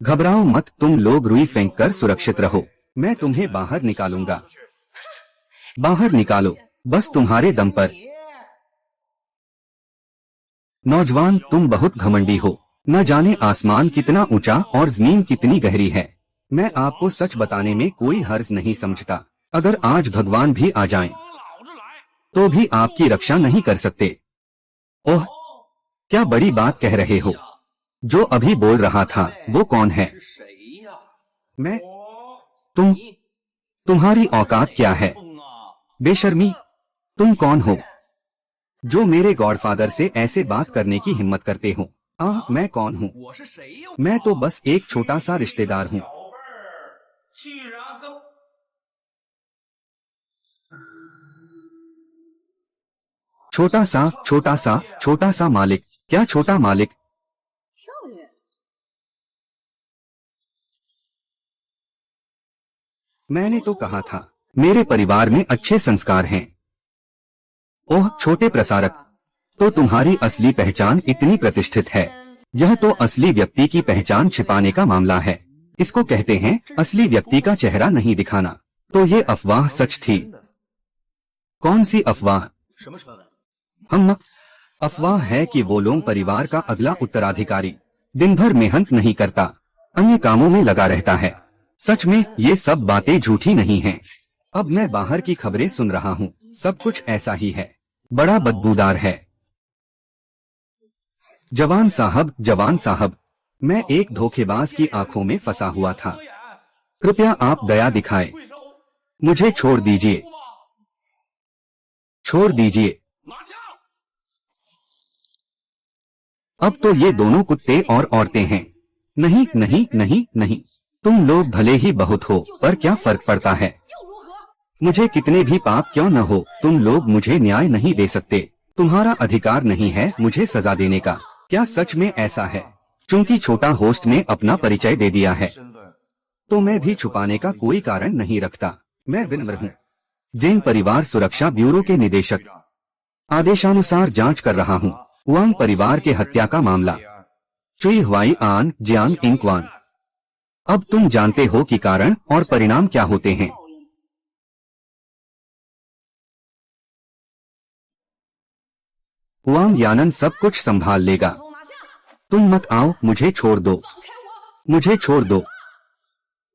घबराओ मत, तुम लोग रुई फेंक कर सुरक्षित रहो। मैं तुम्हें बाहर निकालूंगा। बाहर निकालो, बस तुम्हारे दम पर। नौजवान, तुम बहुत घमंडी हो। न जाने आसमान कितना ऊंचा और जमीन कितनी गहरी है। मैं आपको सच बताने में कोई हर्ज नहीं समझता। अगर आज भगवान भी आ जाएं, 老子来！ तो भी आपकी रक्षा नहीं कर सकते। ओह, क्या बड़ी बात कह रहे हो? जो अभी बोल रहा था वो कौन है? 是谁呀？ मैं? 我 तुम तुम्हारी औकात क्या है? 风啊！ बेशर्मी, तुम कौन हो जो मेरे गॉडफादर से ऐसे बात करने की हिम्मत करते हो? मैं कौन हूँ? 我是谁呀？ मैं तो बस एक छोटा सा रिश्तेदार हूँ। 小辈儿，居然跟 छोटा सा मालिक। क्या छोटा मालिक? 少爷， मैंने तो कहा था मेरे परिवार में अच्छे संस्कार हैं। ओह छोटे प्रसारक, तो तुम्हारी असली पहचान इतनी प्रतिष्ठित है। यह तो असली व्यक्ति की पहचान छिपाने का मामला है। इसको कहते हैं असली व्यक्ति का चेहरा नहीं दिखाना। तो ये अफवाह सच थी। कौन सी अफवाह? 什么车的？ हम अफवाह है कि वो लोग परिवार का अगला उत्तराधिकारी दिन भर मेहनत नहीं करता, अन्य कामों में लगा रहता है। सच में ये सब बातें झूठी नहीं हैं। अब मैं बाहर की खबरें सुन रहा हूँ, सब कुछ ऐसा ही है। बड़ा बदबूदार है। जवान साहब, मैं एक धोखेबाज की आंखों में फंसा हुआ था। 多眼， कृपया आप दया दिखाएं। 会收 मुझे छोड़ दीजिए, 吗？ छोड़ दीजिए। 拿下！ अब तो ये दोनों कुत्ते और औरतें हैं। नहीं नहीं नहीं नहीं, तुम लोग भले ही बहुत हो, पर क्या फर्क पड़ता है? 又如何？ मुझे कितने भी पाप क्यों न हो, तुम लोग मुझे न्याय नहीं दे सकते। तुम्हारा अधिकार नहीं है मुझे सजा देने का। क्या सच में ऐसा है? चूंकि छोटा होस्ट ने अपना परिचय दे दिया है, 身份 तो मैं भी छुपाने का कोई कारण नहीं रखता। मैं विनम्र हूँ। जैन परिवार सुरक्षा ब्यूरो के निदेशक, आदेशानुसार जांच कर रहा हूँ। वांग परिवार के हत्या का मामला। चुई हुआई आन जियांग इंकवान। अब तुम जानते हो कि कारण और परिणाम क्या होते हैं। 报应。 वांग यानन सब कुछ संभाल लेगा। 通拿下， तुम मत आओ, मुझे छोड़ दो, 放开我！ मुझे छोड़ दो।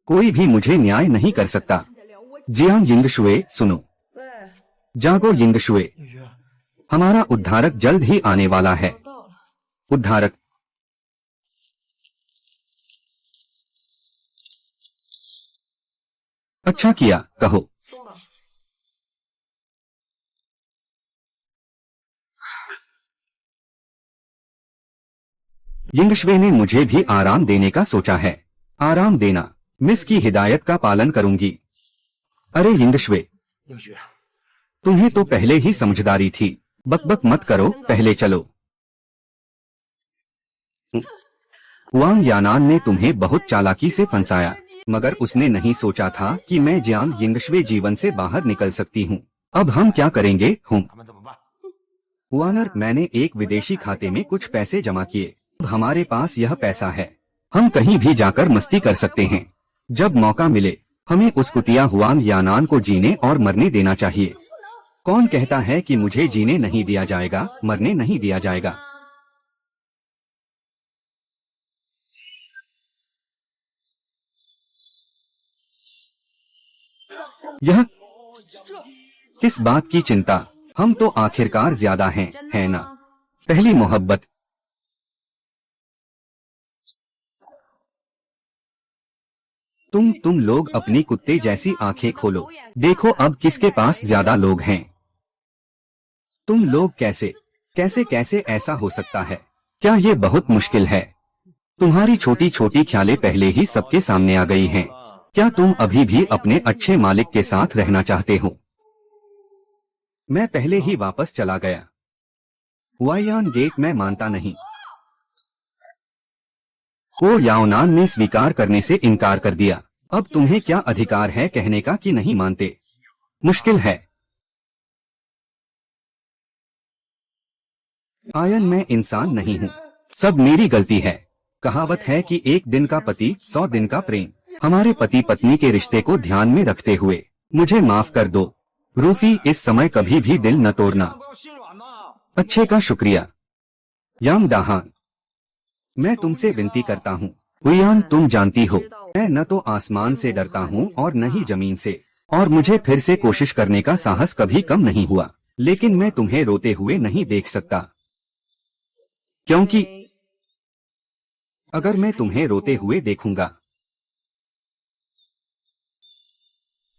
कोई भी मुझे न्याय नहीं कर सकता। 得了我。 जियांग यिंगशुए, सुनो, 喂， जागो यिंगशुए, 应约 हमारा उद्धारक जल्द ही आने वाला है। 到了。 उद्धारक? अच्छा किया, कहो। 中了。 यिंगशवे ने मुझे भी आराम देने का सोचा है। आराम देना, मिस की हिदायत का पालन करूंगी। अरे यिंगशवे, 应约 तुम्हें तो पहले ही समझदारी थी। बकबक मत करो, पहले चलो। वांग यानान ने तुम्हें बहुत चालाकी से फंसाया, मगर उसने नहीं सोचा था कि मैं जियांग यिंगशवे जीवन से बाहर निकल सकती हूँ। अब हम क्या करेंगे? 咱们怎么办？ वानर, मैंने एक विदेशी खाते में कुछ पैसे जमा किए। अब हमारे पास यह पैसा है, हम कहीं भी जाकर मस्ती कर सकते हैं। जब मौका मिले हमें उस कुतिया हुआंग यानान को जीने और मरने देना चाहिए। कौन कहता है कि मुझे जीने नहीं दिया जाएगा, मरने नहीं दिया जाएगा? यह 这 किस बात की चिंता? हम तो आखिरकार ज्यादा हैं, है ना? पहली मोहब्बत। तुम लोग अपनी कुत्ते जैसी आंखें खोलो, देखो अब किसके पास ज्यादा लोग हैं। तुम लोग कैसे कैसे कैसे ऐसा हो सकता है? क्या ये बहुत मुश्किल है? तुम्हारी छोटी छोटी ख्यालें पहले ही सबके सामने आ गई हैं। क्या तुम अभी भी अपने अच्छे मालिक के साथ रहना चाहते हो? मैं पहले ही वापस चला गया। हुआयान गेट मैं मानता नहीं। को याओनान ने स्वीकार करने से इनकार कर दिया। अब तुम्हें क्या अधिकार है कहने का कि नहीं मानते? मुश्किल है। आयन, मैं इंसान नहीं हूँ, सब मेरी गलती है। कहावत है कि एक दिन का पति 100 दिन का प्रेम। हमारे पति पत्नी के रिश्ते को ध्यान में रखते हुए मुझे माफ कर दो। रूफी, इस समय कभी भी दिल न तोड़ना। 不要心软嘛！ अच्छे का शुक्रिया। यांग दाहान, मैं तुमसे विनती करता हूँ। हुयान, तुम जानती हो मैं न तो आसमान से डरता हूँ और न ही जमीन से, और मुझे फिर से कोशिश करने का साहस कभी कम नहीं हुआ। लेकिन मैं तुम्हें रोते हुए नहीं देख सकता, क्योंकि अगर मैं तुम्हें रोते हुए देखूंगा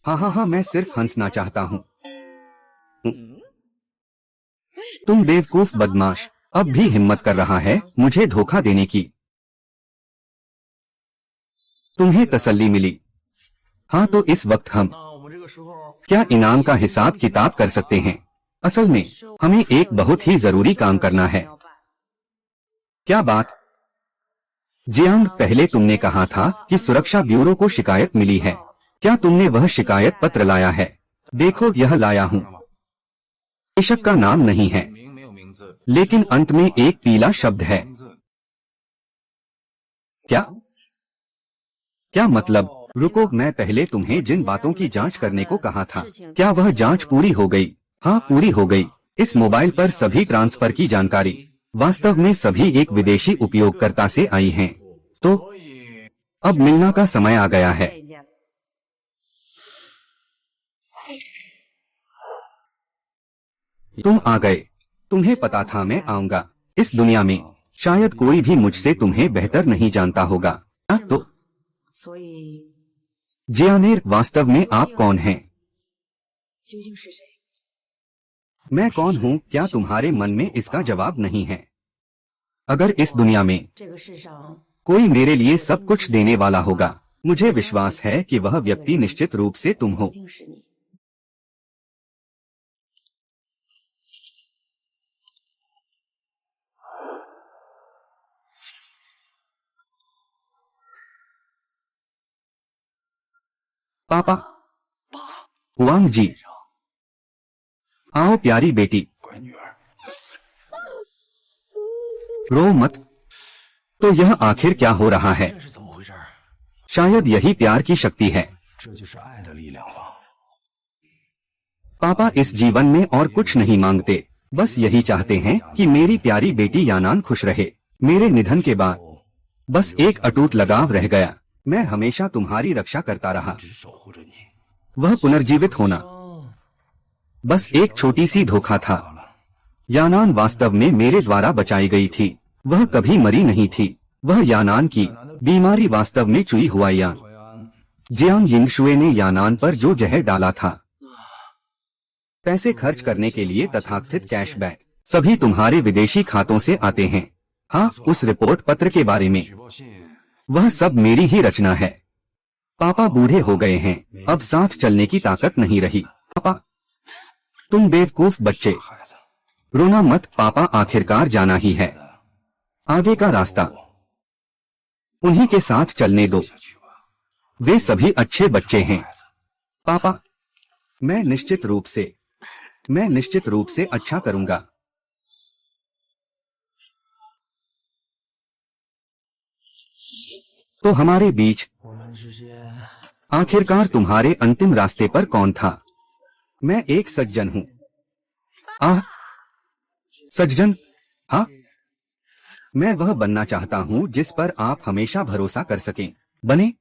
हाँ हाँ हाँ, मैं सिर्फ हंसना चाहता हूँ। तुम बेवकूफ बदमाश अब भी हिम्मत कर रहा है मुझे धोखा देने की। तुम्हें तसल्ली मिली। हाँ तो इस वक्त हम 那我们这个时候 क्या इनाम का हिसाब किताब कर सकते हैं? असल में हमें एक बहुत ही जरूरी काम करना है। क्या बात? जियांग, पहले तुमने कहा था कि सुरक्षा ब्यूरो को शिकायत मिली है। क्या तुमने वह शिकायत पत्र लाया है? देखो यह लाया हूँ। बेशक का नाम नहीं है, 名没有名字， लेकिन अंत में एक पीला शब्द है। 名字 क्या क्या मतलब? रुको, मैं पहले तुम्हें जिन बातों की जांच करने को कहा था, क्या वह जांच पूरी हो गई? हाँ, पूरी हो गई। इस मोबाइल पर सभी ट्रांसफर की जानकारी वास्तव में सभी एक विदेशी उपयोगकर्ता से आई हैं। तो 所以 अब मिलना का समय आ गया है। तुम आ गए। तुम्हें पता था मैं आऊंगा। इस दुनिया में शायद कोई भी मुझसे तुम्हें बेहतर नहीं जानता होगा। तो 所以 जियानेर, वास्तव में आप कौन हैं? 究竟是谁？ मैं कौन हूँ? क्या तुम्हारे मन में इसका जवाब नहीं है? अगर इस दुनिया में 这个世上 कोई मेरे लिए सब कुछ देने वाला होगा, मुझे विश्वास है कि वह व्यक्ति निश्चित रूप से तुम हो। 一定是你。 पापा, हुआंग जी, आओ प्यारी बेटी, 乖女儿， रो मत। तो यह आखिर क्या हो रहा है? 这是怎么回事？ शायद यही प्यार की शक्ति है। 这就是爱的力量了。 पापा इस जीवन में और कुछ नहीं मांगते, बस यही चाहते हैं कि मेरी प्यारी बेटी यानान खुश रहे। मेरे निधन के बाद बस एक अटूट लगाव रह गया। मैं हमेशा तुम्हारी रक्षा करता रहा। 只守护着你。 वह पुनर्जीवित होना बस एक छोटी सी धोखा था। यानान वास्तव में मेरे द्वारा बचाई गई थी। वह कभी मरी नहीं थी। वह यानान की बीमारी वास्तव में चुई हुआयान। 淮安， जियांग यिंगशुए ने यानान पर जो जहर डाला था, पैसे खर्च करने के लिए तथाकथित कैशबैक सभी तुम्हारे विदेशी खातों से आते हैं। हाँ, उस रिपोर्ट पत्र के बारे में, 举报信 वह सब मेरी ही रचना है। पापा बूढ़े हो गए हैं, अब साथ चलने की ताकत नहीं रही। पापा, तुम बेवकूफ बच्चे, 孩子， रोना मत पापा, आखिरकार जाना ही है। आगे का रास्ता उन्हीं के साथ चलने दो। 下去吧， वे सभी अच्छे बच्चे हैं। 孩子， पापा, मैं निश्चित रूप से अच्छा करूंगा। तो हमारे बीच 我们之间 आखिरकार तुम्हारे अंतिम रास्ते पर कौन था? मैं एक सज्जन हूँ। आह, सज्जन? हाँ, मैं वह बनना चाहता हूँ जिस पर आप हमेशा भरोसा कर सकें। बने?